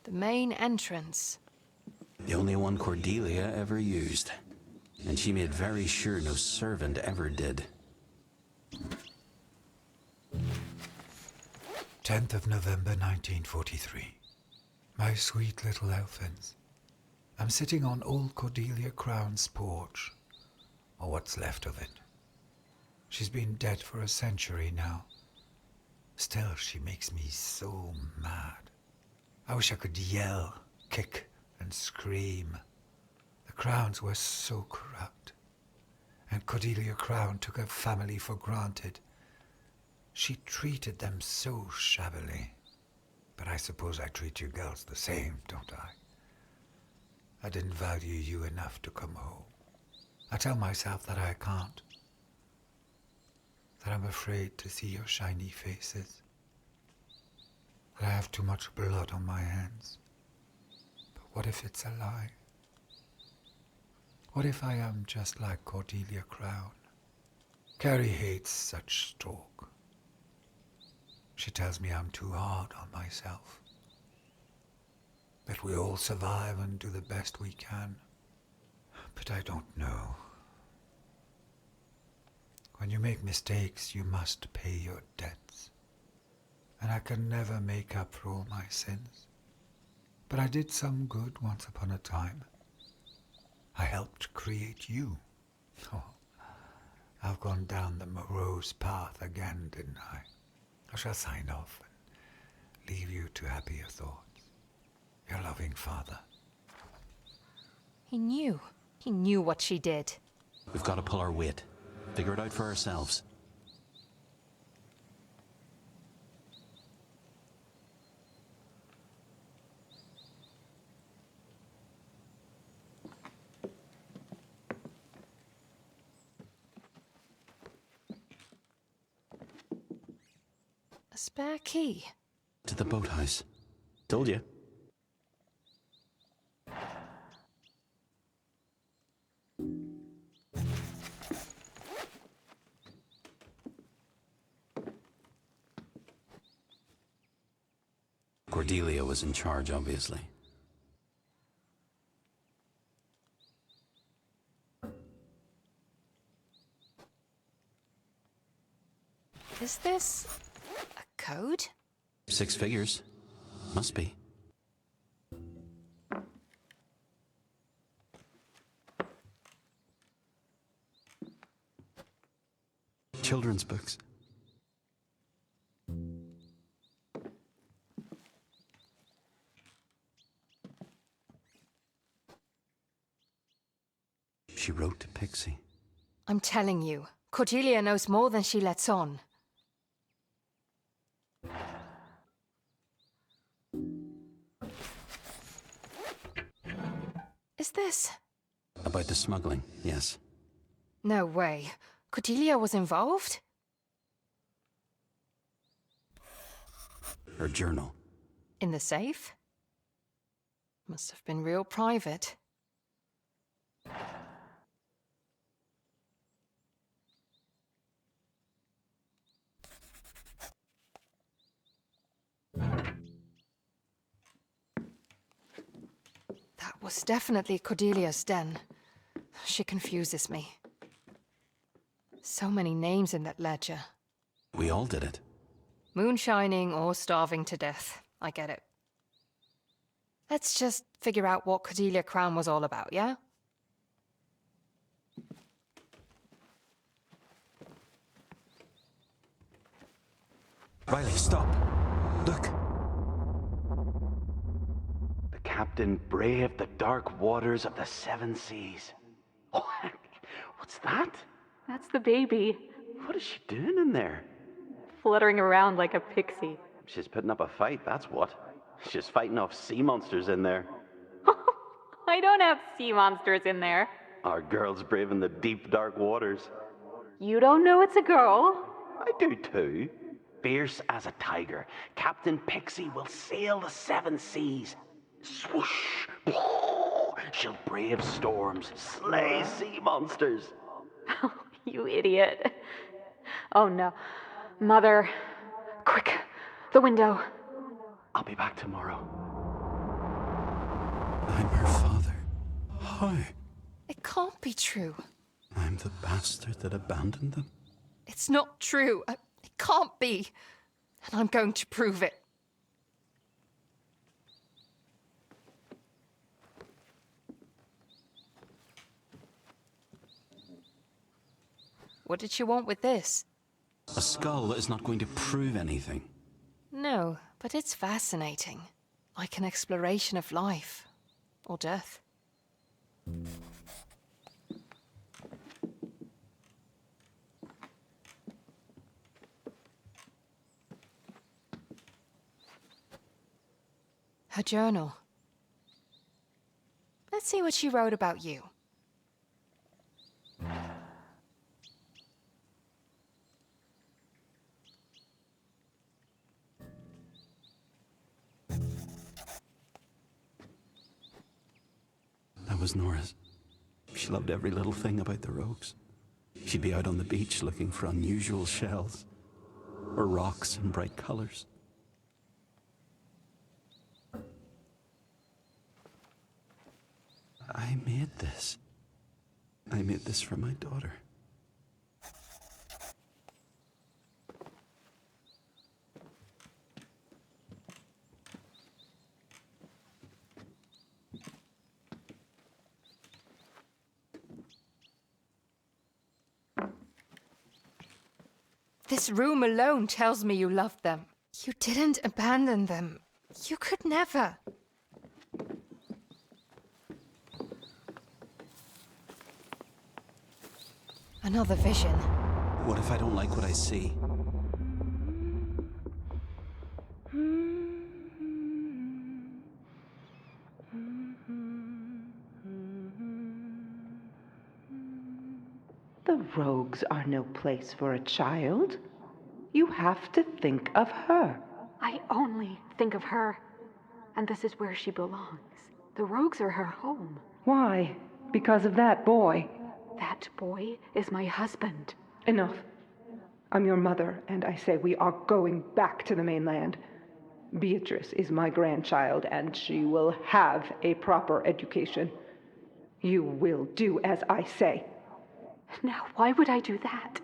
The main entrance. The only one Cordelia ever used. And she made very sure no servant ever did. 10th of November 1943. My sweet little Elfins. I'm sitting on old Cordelia Crown's porch, or what's left of it. She's been dead for a century now. Still, she makes me so mad. I wish I could yell, kick, and scream. The Crowns were so corrupt, and Cordelia Crown took her family for granted. She treated them so shabbily. But I suppose I treat you girls the same, don't I? I didn't value you enough to come home. I tell myself that I can't. That I'm afraid to see your shiny faces. That I have too much blood on my hands. But what if it's a lie? What if I am just like Cordelia Crown? Carrie hates such talk. She tells me I'm too hard on myself. That we all survive and do the best we can. But I don't know. When you make mistakes, you must pay your debts. And I can never make up for all my sins. But I did some good once upon a time. I helped create you. Oh, I've gone down the morose path again, didn't I? I shall sign off and leave you to happier thoughts. Your loving father. He knew. He knew what she did. We've got to pull our weight. Figure it out for ourselves. A spare key. To the boathouse. Told you. Cordelia was in charge, obviously. Is this a code? 6 figures. Must be. Children's books. She wrote to Pixie. I'm telling you, Cordelia knows more than she lets on. Is this? About the smuggling, yes. No way. Cordelia was involved? Her journal. In the safe? Must have been real private. That was definitely Cordelia's den. She confuses me. So many names in that ledger. We all did it. Moonshining or starving to death. I get it. Let's just figure out what Cordelia Crown was all about, yeah? Riley, stop. Look. The captain braved the dark waters of the 7 seas. Oh, what's that? That's the baby, What is she doing in there? fluttering around like a pixie. She's putting up a fight, that's what. She's fighting off sea monsters in there. I don't have sea monsters in there. Our girl's braving the deep, dark waters. You don't know it's a girl? I do too. Fierce as a tiger, Captain Pixie will sail the 7 seas. Swoosh! She'll brave storms, slay sea monsters. You idiot. Oh no. Mother, quick, the window. I'll be back tomorrow. I'm her father. How? It can't be true. I'm the bastard that abandoned them. It's not true. It can't be. And I'm going to prove it. What did she want with this? A skull that is not going to prove anything. No, but it's fascinating. Like an exploration of life. Or death. Her journal. Let's see what she wrote about you. That was Nora's. She loved every little thing about the rogues. She'd be out on the beach looking for unusual shells, or rocks in bright colors. I made this. I made this for my daughter. This room alone tells me you loved them. You didn't abandon them. You could never. Another vision. What if I don't like what I see? The rogues are no place for a child. You have to think of her. I only think of her. And this is where she belongs. The rogues are her home. Why? Because of that boy. That boy is my husband. Enough. I'm your mother, and I say we are going back to the mainland. Beatrice is my grandchild, and she will have a proper education. You will do as I say. Now, why would I do that?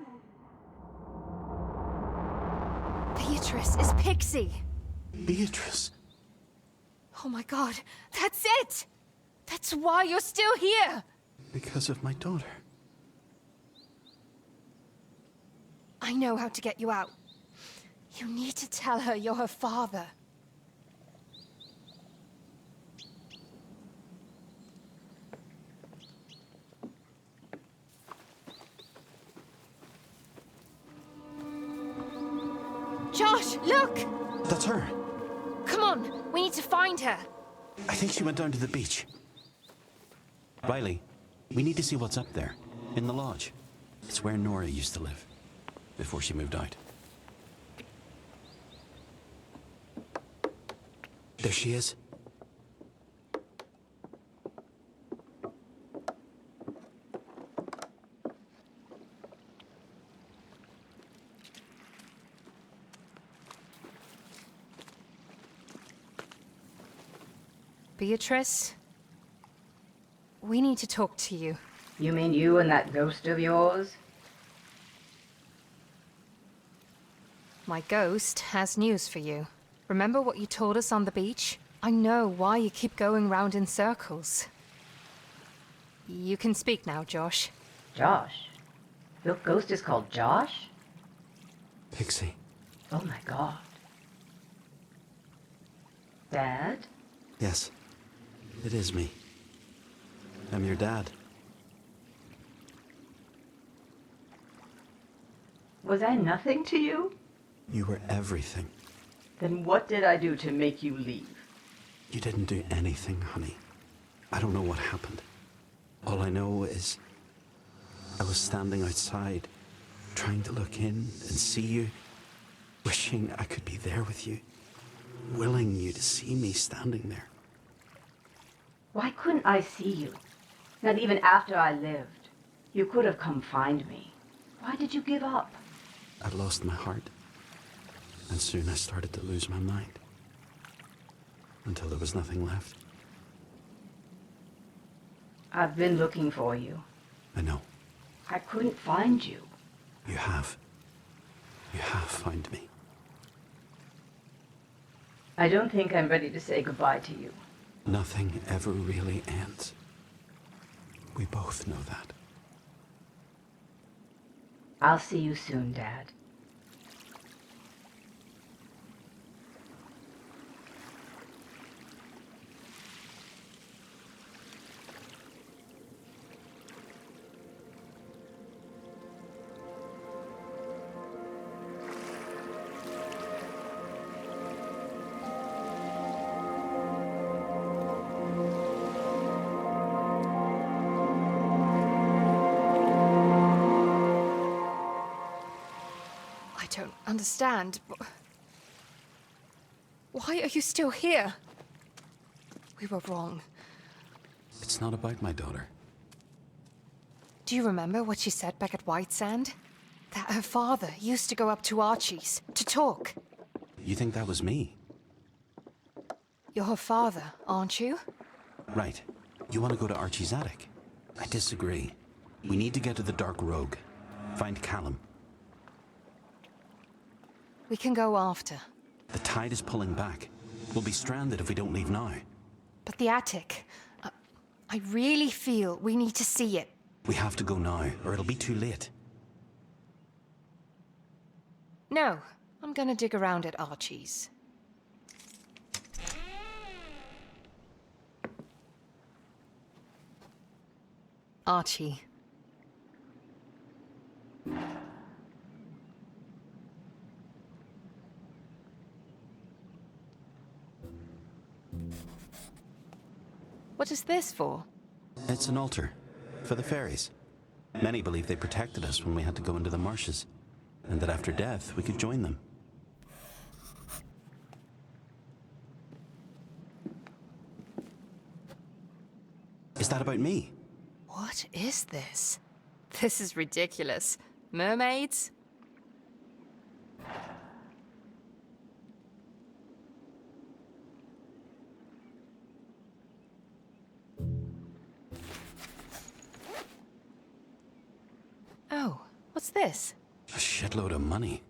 Beatrice is Pixie. Beatrice. Oh my god, that's it! That's why you're still here! Because of my daughter. I know how to get you out. You need to tell her you're her father. Josh, look! That's her. Come on, we need to find her. I think she went down to the beach. Riley, we need to see what's up there, in the lodge. It's where Nora used to live, before she moved out. There she is. Beatrice, we need to talk to you. You mean you and that ghost of yours? My ghost has news for you. Remember what you told us on the beach? I know why you keep going round in circles. You can speak now, Josh. Josh? Your ghost is called Josh? Pixie. Oh my god. Dad? Yes, it is me. I'm your dad. Was I nothing to you? You were everything. Then what did I do to make you leave? You didn't do anything, honey. I don't know what happened. All I know is I was standing outside, trying to look in and see you, wishing I could be there with you, willing you to see me standing there. Why couldn't I see you? Not even after I lived. You could have come find me. Why did you give up? I'd lost my heart, and soon I started to lose my mind, until there was nothing left. I've been looking for you. I know. I couldn't find you. You have. You have found me. I don't think I'm ready to say goodbye to you. Nothing ever really ends. We both know that. I'll see you soon, Dad. I don't understand. Why are you still here? We were wrong. It's not about my daughter. Do you remember what she said back at White Sand? That her father used to go up to Archie's to talk. You think that was me? You're her father, aren't you? Right. You want to go to Archie's attic? I disagree. We need to get to the Dark Rogue. Find Callum. We can go after. The tide is pulling back. We'll be stranded if we don't leave now. But the attic... I really feel we need to see it. We have to go now, or it'll be too late. No, I'm gonna dig around at Archie's. Archie. What is this for? It's an altar. For the fairies. Many believe they protected us when we had to go into the marshes. And that after death, we could join them. Is that about me? What is this? This is ridiculous. Mermaids? Oh, what's this? A shitload of money.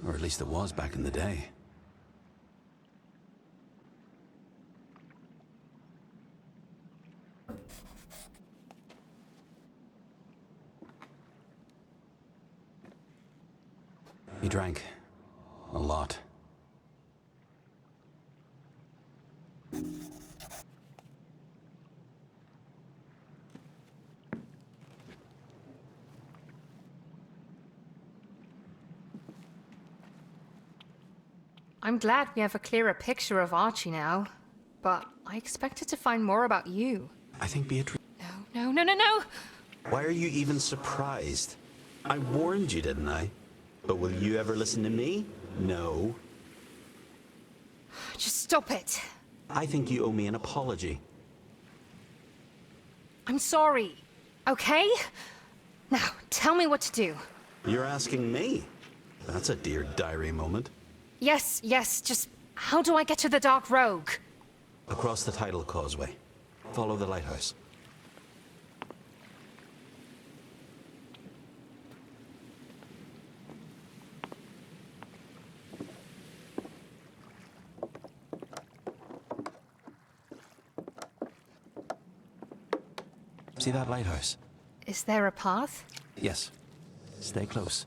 Or at least it was back in the day. He drank. A lot. I'm glad we have a clearer picture of Archie now, but I expected to find more about you. I think Beatrice... No! Why are you even surprised? I warned you, didn't I? But will you ever listen to me? No. Just stop it. I think you owe me an apology. I'm sorry, okay? Now, tell me what to do. You're asking me? That's a Dear Diary moment. Yes, just how do I get to the Dark Rogue? Across the tidal causeway. Follow the lighthouse. See that lighthouse? Is there a path? Yes. Stay close.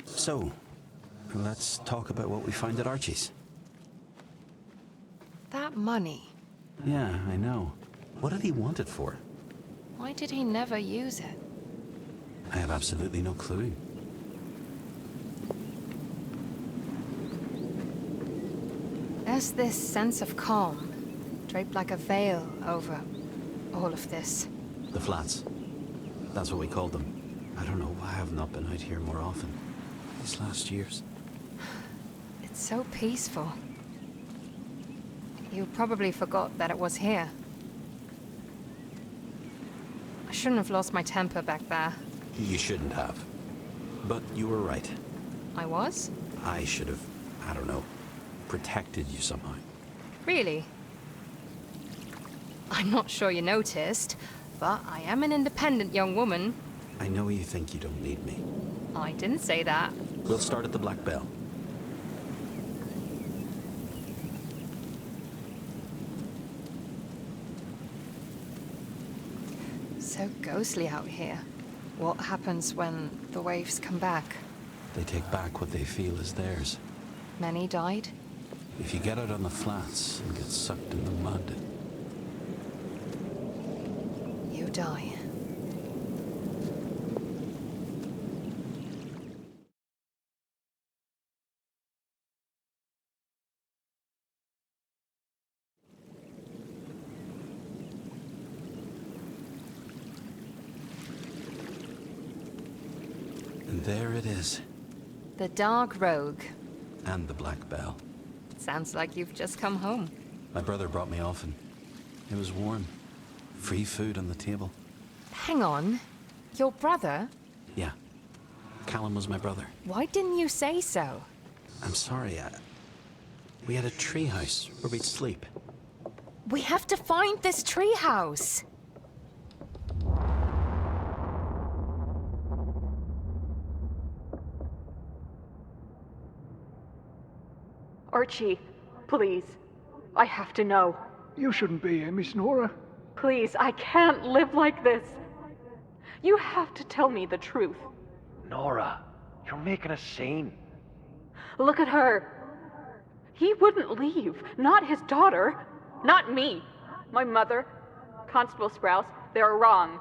So, let's talk about what we found at Archie's. That money. Yeah, I know. What did he want it for? Why did he never use it? I have absolutely no clue. There's this sense of calm, draped like a veil over all of this. The flats. That's what we called them. I don't know why I've not been out here more often these last years. It's so peaceful. You probably forgot that it was here. I shouldn't have lost my temper back there. You shouldn't have. But you were right. I was? I should have, I don't know, protected you somehow. Really? I'm not sure you noticed, but I am an independent young woman. I know you think you don't need me. I didn't say that. We'll start at the Black Bell. So ghostly out here. What happens when the waves come back? They take back what they feel is theirs. Many died? If you get out on the flats and get sucked in the mud, You die. and there it is. The Dark Rogue. And the Black Bell. Sounds like you've just come home. My brother brought me often. It was warm. Free food on the table. Hang on. Your brother? Yeah. Callum was my brother. Why didn't you say so? I'm sorry, we had a treehouse where we'd sleep. We have to find this treehouse. Archie, please. I have to know. You shouldn't be here, Miss Nora. Please, I can't live like this. You have to tell me the truth. Nora, you're making a scene. Look at her. He wouldn't leave. Not his daughter. Not me. My mother. Constable Sprouse. They're wrong.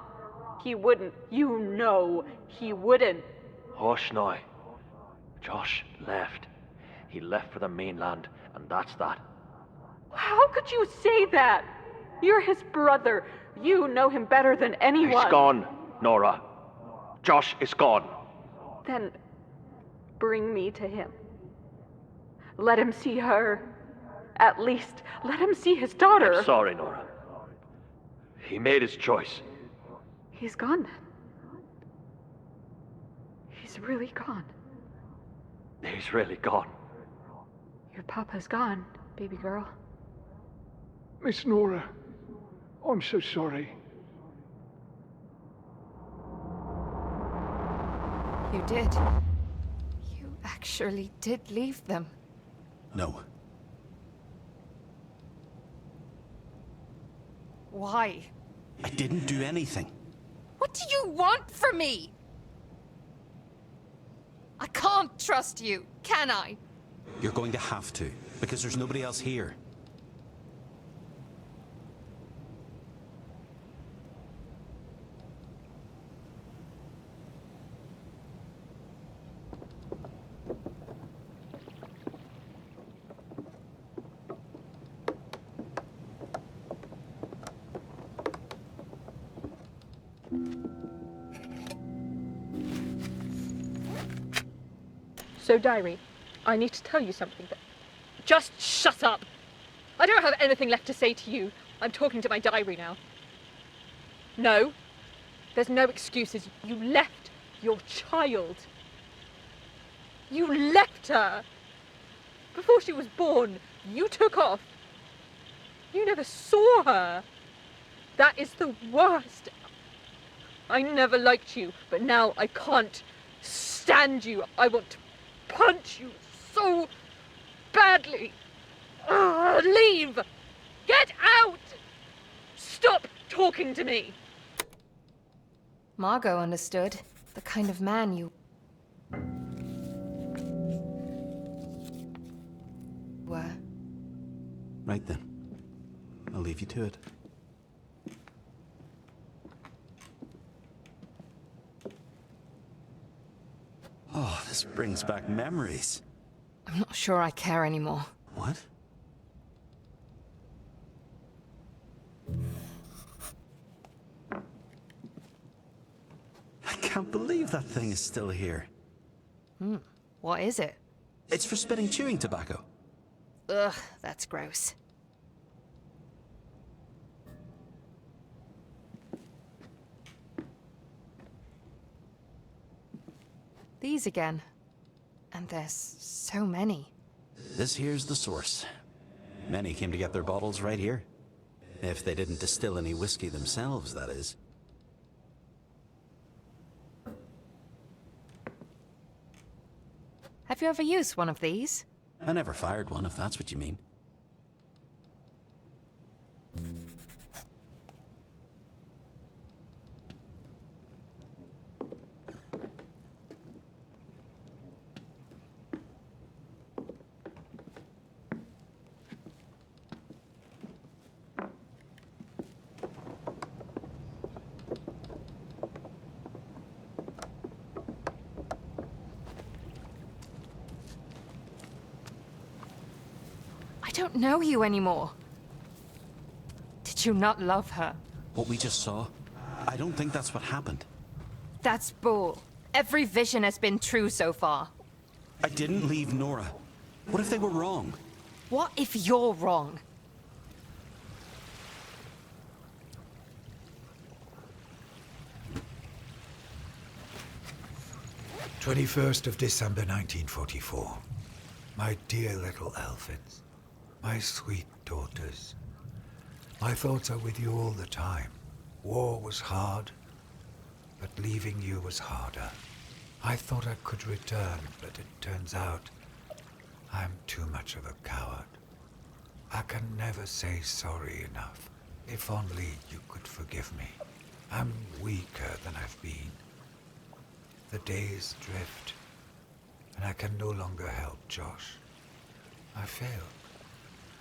He wouldn't. You know he wouldn't. Hush now. Josh left. He left for the mainland, and that's that. How could you say that? You're his brother. You know him better than anyone. He's gone, Nora. Josh is gone. Then bring me to him. Let him see her. At least let him see his daughter. I'm sorry, Nora. He made his choice. He's gone then. He's really gone. He's really gone. Your papa's gone, baby girl. Miss Nora, I'm so sorry. You did. You actually did leave them. No. Why? I didn't do anything. What do you want from me? I can't trust you, can I? You're going to have to, because there's nobody else here. So, Diary, I need to tell you something, but... Just shut up! I don't have anything left to say to you. I'm talking to my diary now. No, there's no excuses. You left your child. You left her! Before she was born, you took off. You never saw her. That is the worst. I never liked you, but now I can't stand you. I want to punch you so badly. Leave! Get out! Stop talking to me! Margot understood. The kind of man you were. Right then. I'll leave you to it. Oh, this brings back memories. I'm not sure I care anymore. What? I can't believe that thing is still here. What is it? It's for spitting chewing tobacco. Ugh, that's gross. These again. And there's so many. This here's the source. Many came to get their bottles right here. If they didn't distill any whiskey themselves, that is. Have you ever used one of these? I never fired one, if that's what you mean. I don't know you anymore. Did you not love her? What we just saw? I don't think that's what happened. That's bull. Every vision has been true so far. I didn't leave Nora. What if they were wrong? What if you're wrong? December 1944. My dear little Elfins. My sweet daughters. My thoughts are with you all the time. War was hard, but leaving you was harder. I thought I could return, but it turns out I'm too much of a coward. I can never say sorry enough. If only you could forgive me. I'm weaker than I've been. The days drift, and I can no longer help Josh. I failed.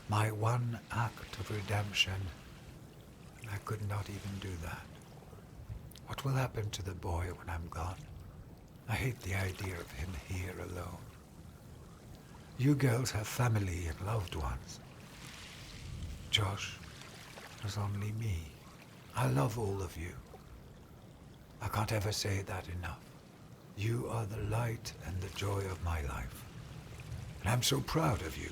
My one act of redemption, and I could not even do that. What will happen to the boy when I'm gone? I hate the idea of him here alone. You girls have family and loved ones. Josh was only me. I love all of you. I can't ever say that enough. You are the light and the joy of my life. And I'm so proud of you.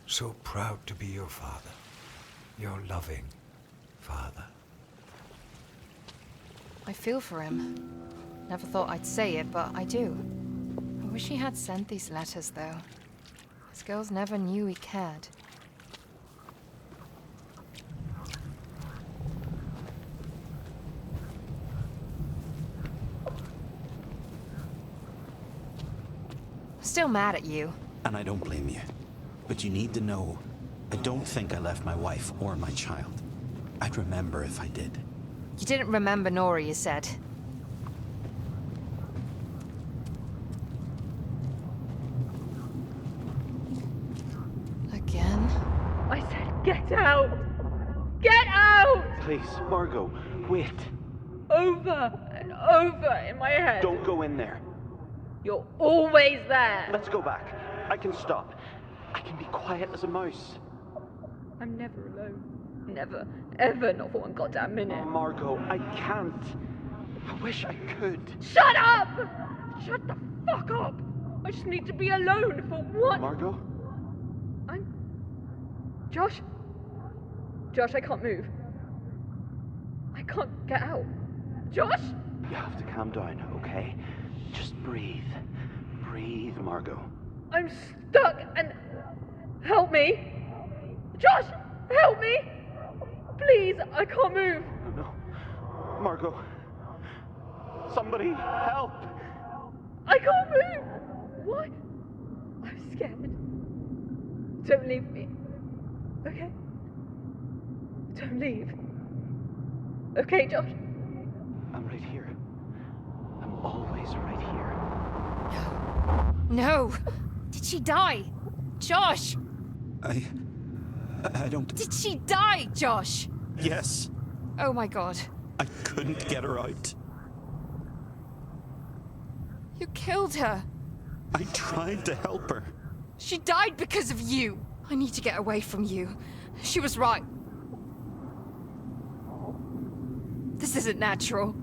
So proud to be your father. Your loving father. I feel for him. Never thought I'd say it, but I do. I wish he had sent these letters, though. His girls never knew he cared. Still mad at you. And I don't blame you. But you need to know, I don't think I left my wife or my child. I'd remember if I did. You didn't remember Nora, you said. Again? I said, get out! Get out! Please, Margot, wait. Over and over in my head. Don't go in there. You're always there. Let's go back. I can stop. I can be quiet as a mouse. I'm never alone. Never, ever, not for one goddamn minute. Margot, I can't. I wish I could. Shut up! Shut the fuck up! I just need to be alone for one. Margot? Josh? Josh, I can't move. I can't get out. Josh? You have to calm down, okay? Just breathe. Breathe, Margot. I'm stuck and... Help me! Josh! Help me! Please, I can't move. No. Margot. Somebody help! I can't move! What? I'm scared. Don't leave me. Okay? Don't leave. Okay, Josh? I'm right here. I'm always right here. No! Did she die? Josh! I don't... Did she die, Josh? Yes. Oh my god. I couldn't get her out. You killed her. I tried to help her. She died because of you. I need to get away from you. She was right. This isn't natural.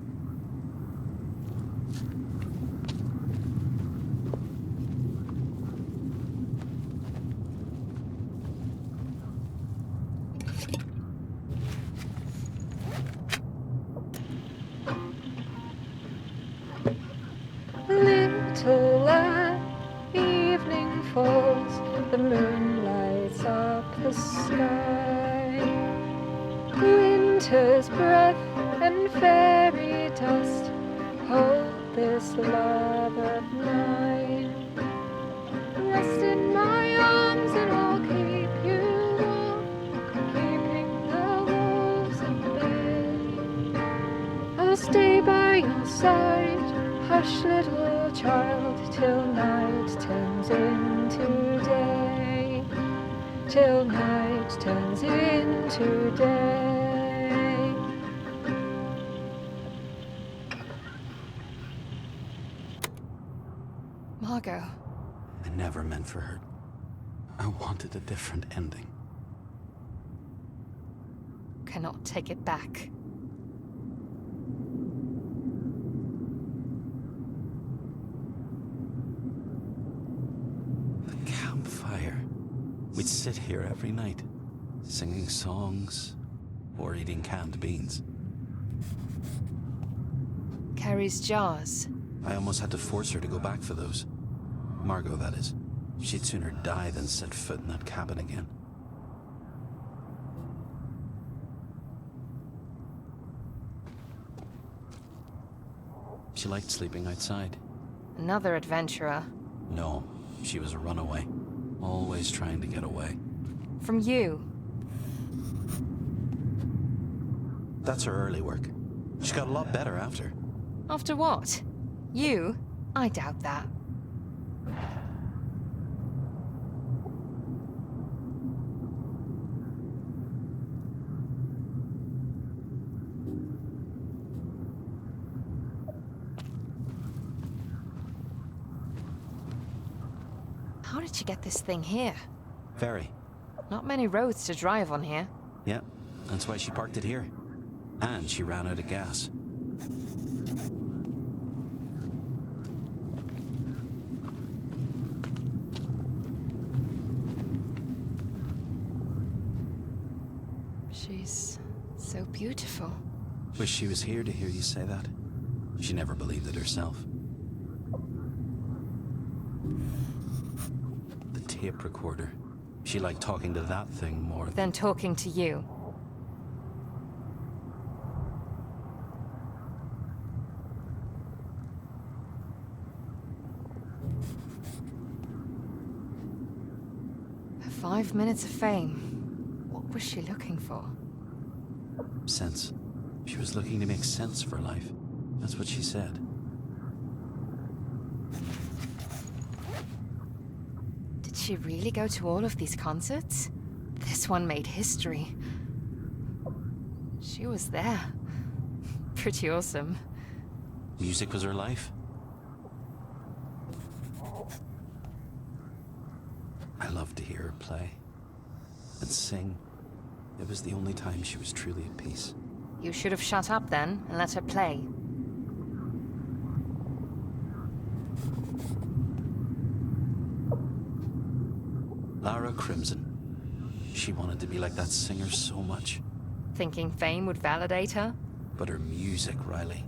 Little as evening falls, the moon lights up the sky. winter's breath and fairy dust. Hold this love of mine. Rest in my arms and I'll keep you warm, keeping the wolves at bay. I'll stay by your side, hush little child, till night turns into day. Till night turns into day. Margot. I never meant for her. I wanted a different ending. Cannot take it back. The campfire. We'd sit here every night, singing songs or eating canned beans. Carrie's jars. I almost had to force her to go back for those. Margot, that is. She'd sooner die than set foot in that cabin again. She liked sleeping outside. Another adventurer. No, she was a runaway. Always trying to get away. From you. That's her early work. She got a lot better after. After what? You? I doubt that. How did you get this thing here? Ferry. Not many roads to drive on here. Yeah, that's why she parked it here. And she ran out of gas. She's so beautiful. Wish she was here to hear you say that. She never believed it herself. The tape recorder. She liked talking to that thing more Than talking to you. Her 5 minutes of fame. What was she looking for? sense. She was looking to make sense for life. That's what she said. Did she really go to all of these concerts? This one made history. She was there. Pretty awesome. Music was her life. I loved to hear her play and sing. It was the only time she was truly at peace. You should have shut up then and let her play. Lara Crimson. She wanted to be like that singer so much. Thinking fame would validate her? But her music, Riley.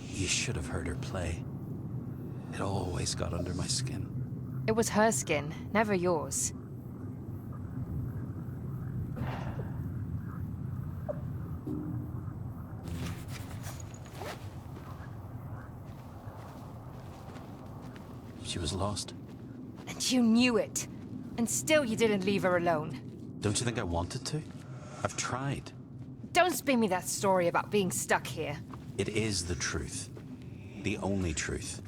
You should have heard her play. It always got under my skin. It was her skin, never yours. She was lost. And you knew it. And still you didn't leave her alone. Don't you think I wanted to? I've tried. Don't spin me that story about being stuck here. It is the truth. The only truth.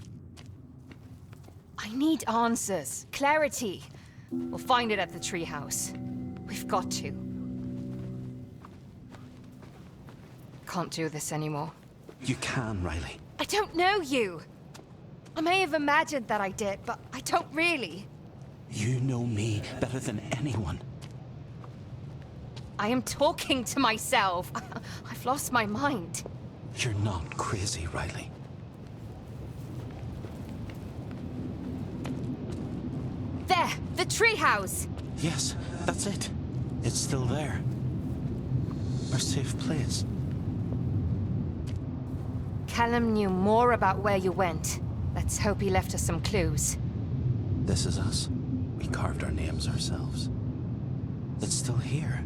I need answers. Clarity. We'll find it at the treehouse. We've got to. Can't do this anymore. You can, Riley. I don't know you. I may have imagined that I did, but I don't really. You know me better than anyone. I am talking to myself. I've lost my mind. You're not crazy, Riley. There! The treehouse! Yes, that's it. It's still there. Our safe place. Callum knew more about where you went. Let's hope he left us some clues. This is us. We carved our names ourselves. It's still here.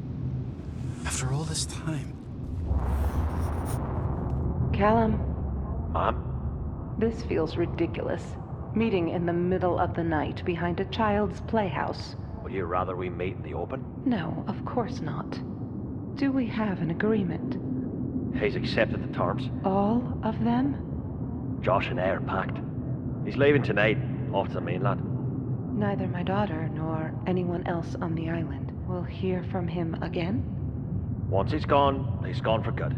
After all this time. Callum, Ma'am? this feels ridiculous. Meeting in the middle of the night behind a child's playhouse. Would you rather we meet in the open? No, of course not. Do we have an agreement? He's accepted the terms. All of them? Josh and I are packed. He's leaving tonight, off to the mainland. Neither my daughter nor anyone else on the island will hear from him again? Once he's gone for good.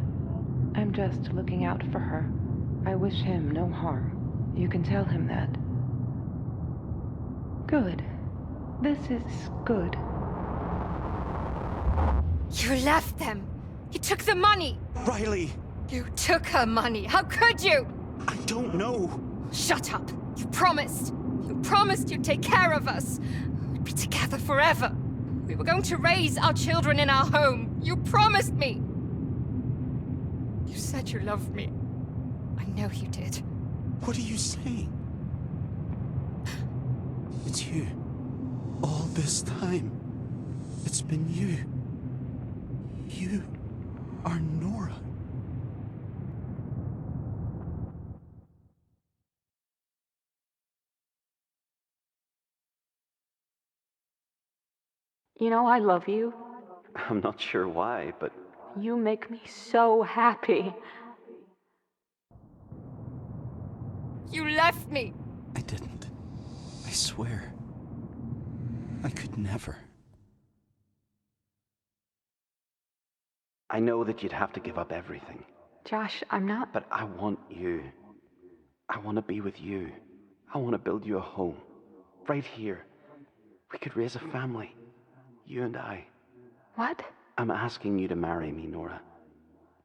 I'm just looking out for her. I wish him no harm. You can tell him that. Good. This is good. You left them. You took the money. Riley! You took her money. How could you? I don't know. Shut up. You promised. You promised you'd take care of us. We'd be together forever. We were going to raise our children in our home. You promised me. You said you loved me. I know you did. What are you saying? It's you. All this time. It's been you. You are Nora. You know, I love you. I'm not sure why, but You make me so happy. You left me. I didn't. I swear. I could never. I know that you'd have to give up everything. Josh, I'm not. But I want you. I want to be with you. I want to build you a home. Right here. We could raise a family. You and I. What? I'm asking you to marry me, Nora.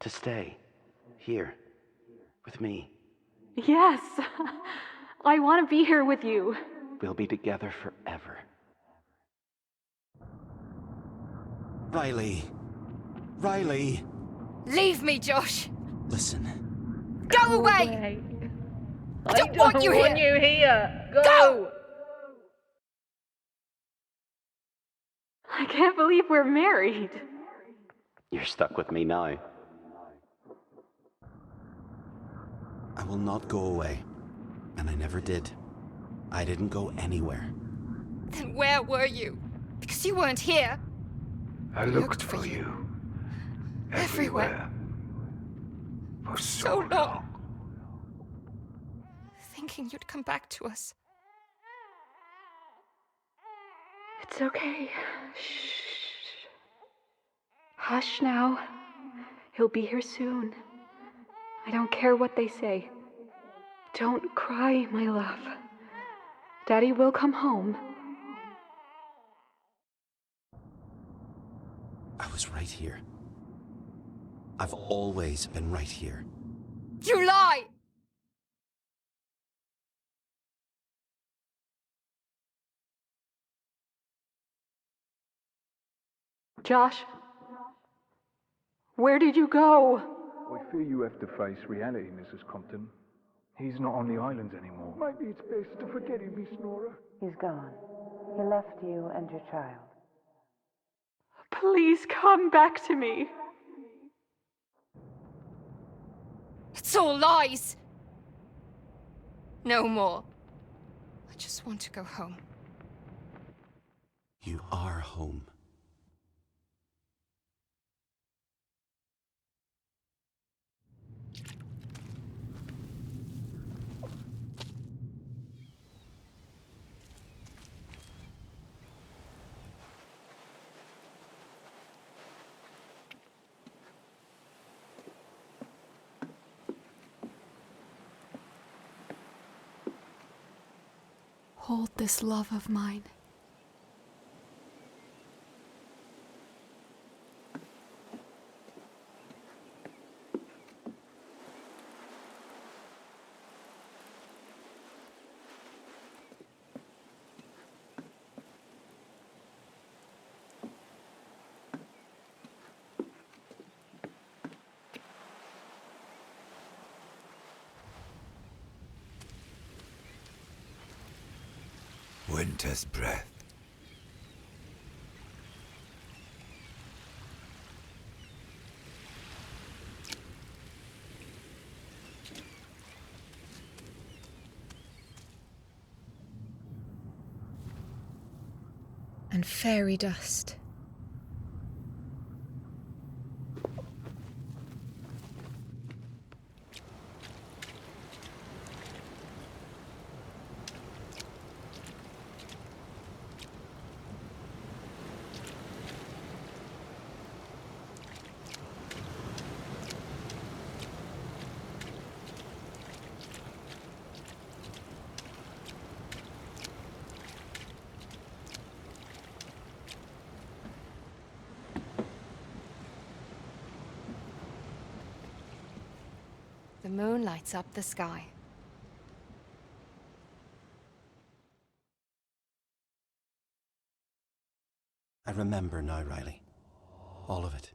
To stay. Here. With me. Yes. I want to be here with you. We'll be together forever. Riley. Riley. Leave me, Josh. Listen. Go away. I don't want you here. Go! I can't believe we're married. You're stuck with me now. I will not go away. And I never did. I didn't go anywhere. Then where were you? Because you weren't here. I looked for you. Everywhere. For So long. Thinking you'd come back to us. It's okay. Shh. Hush now. He'll be here soon. I don't care what they say. Don't cry, my love. Daddy will come home. I was right here. I've always been right here. You lie! Josh, where did you go? I fear you have to face reality, Mrs. Compton. He's not on the islands anymore. Maybe it's best to forget him, Miss Nora. He's gone. He left you and your child. Please come back to me. It's all lies. No more. I just want to go home. You are home. Hold this love of mine. Winter's breath. and fairy dust. The moon lights up the sky. I remember now, Riley. All of it.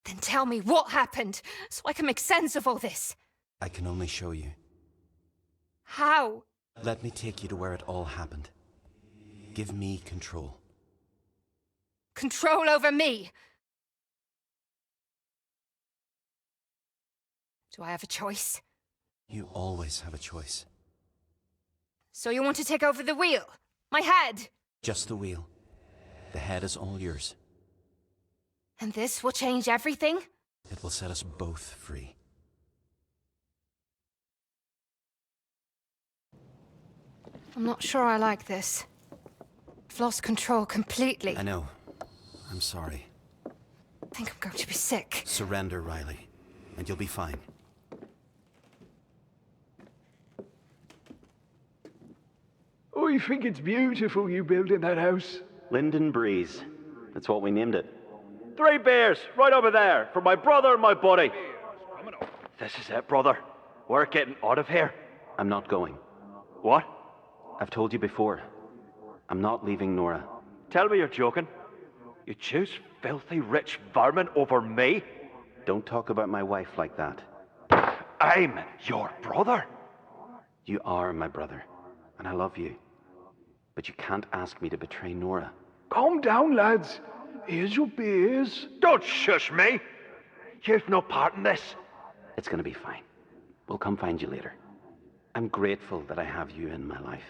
Then tell me what happened, so I can make sense of all this. I can only show you. How? Let me take you to where it all happened. Give me control. Control over me? Do I have a choice? You always have a choice. So you want to take over the wheel? My head? Just the wheel. The head is all yours. And this will change everything? It will set us both free. I'm not sure I like this. I've lost control completely. I know. I'm sorry. I think I'm going to be sick. Surrender, Riley, and you'll be fine. I think it's beautiful you building that house. Linden Breeze. That's what we named it. 3 beers, right over there, for my brother and my buddy. This is it, brother. We're getting out of here. I'm not going. What? I've told you before. I'm not leaving Nora. Tell me you're joking. You choose filthy rich vermin over me? Don't talk about my wife like that. I'm your brother. You are my brother, and I love you. But you can't ask me to betray Nora. Calm down, lads. Here's your beers. Don't shush me. You've no part in this. It's gonna be fine. We'll come find you later. I'm grateful that I have you in my life.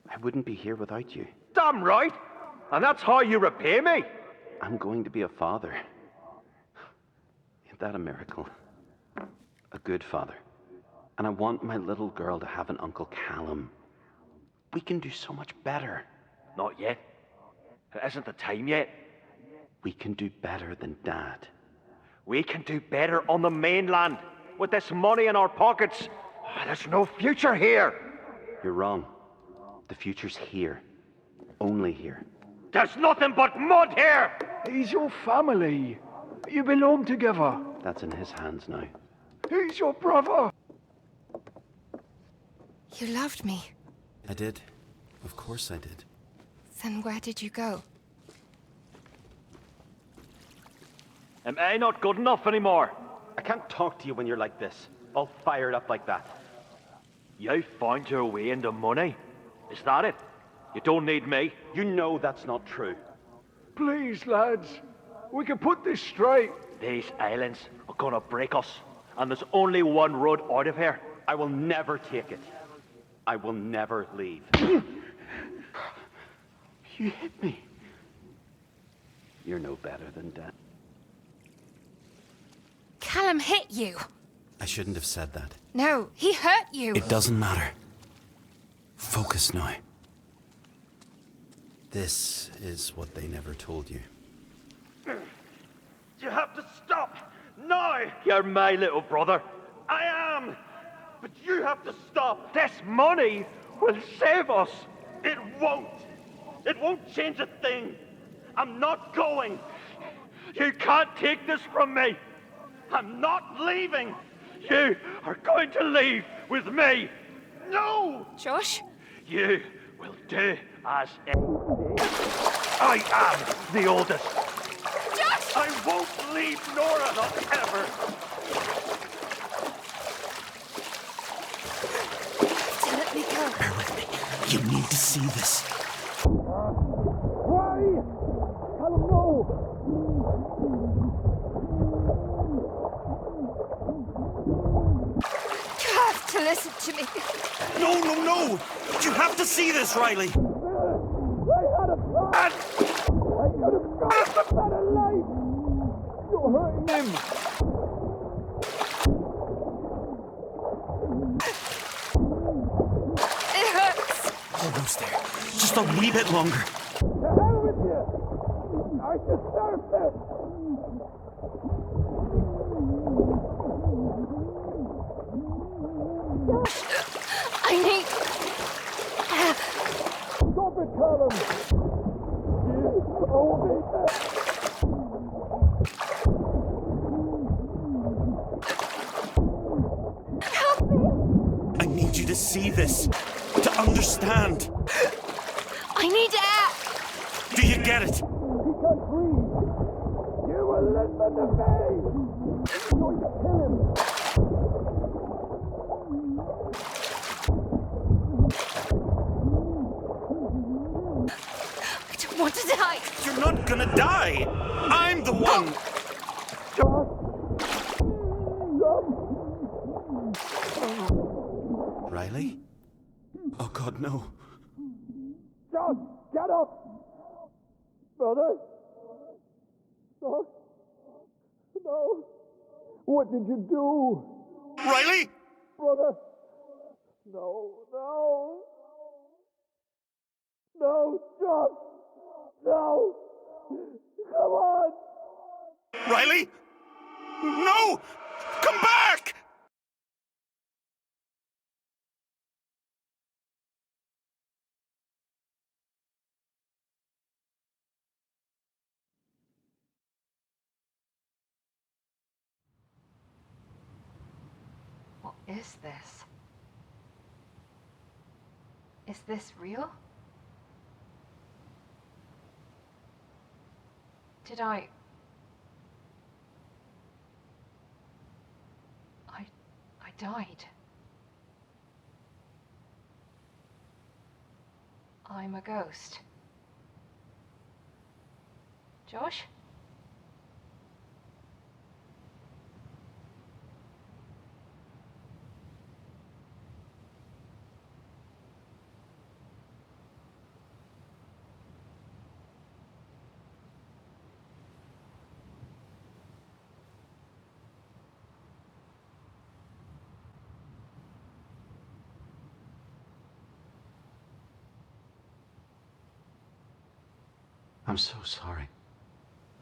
I wouldn't be here without you. Damn right. And that's how you repay me. I'm going to be a father. Ain't that a miracle? A good father. And I want my little girl to have an Uncle Callum. We can do so much better. Not yet. It isn't the time yet. We can do better than Dad. We can do better on the mainland. With this money in our pockets. There's no future here. You're wrong. The future's here. Only here. There's nothing but mud here! He's your family. You belong together. That's in his hands now. He's your brother. You loved me. I did. Of course I did. Then where did you go? Am I not good enough anymore? I can't talk to you when you're like this. All fired up like that. You found your way into money? Is that it? You don't need me? You know that's not true. Please, lads. We can put this straight. These islands are gonna break us. And there's only one road out of here. I will never take it. I will never leave. You hit me. You're no better than Dad. Callum hit you. I shouldn't have said that. No, he hurt you. It doesn't matter. Focus now. This is what they never told you. You have to stop! Now! You're my little brother. I am! But you have to stop! This money will save us! It won't! It won't change a thing! I'm not going! You can't take this from me! I'm not leaving! You are going to leave with me! No! Josh? You will do as I am the oldest! Josh! I won't leave Nora, not ever! Let me go. Bear with me. You need to see this. Why? Callum, no! You have to listen to me. No, no, no! You have to see this, Riley! I had a plan! I could have got us a better life! You're hurting him! It hurts. Almost there. Just a wee bit longer. To hell with you! I deserve this! I need... Stop it, Callum! You owe me this! Help me! I need you to see this. To understand. I need air! Do you get it? He can't breathe! You will listen to me! You're going to kill him! I don't want to die! You're not gonna die! I'm the one! Riley? Oh God, no. John, get up! Brother? No. No. What did you do? Riley? Brother? No, no. No, John! No! Come on! Riley? No! Come back! What is this? Is this real? Did I died. I'm a ghost. Josh? I'm so sorry.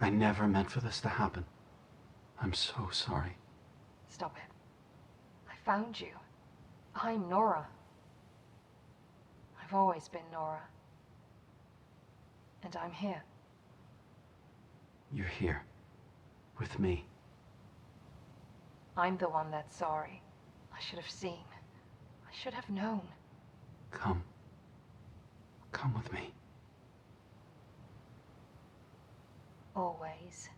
I never meant for this to happen. I'm so sorry. Stop it. I found you. I'm Nora. I've always been Nora. And I'm here. You're here. With me. I'm the one that's sorry. I should have seen. I should have known. Come. Come with me. Always.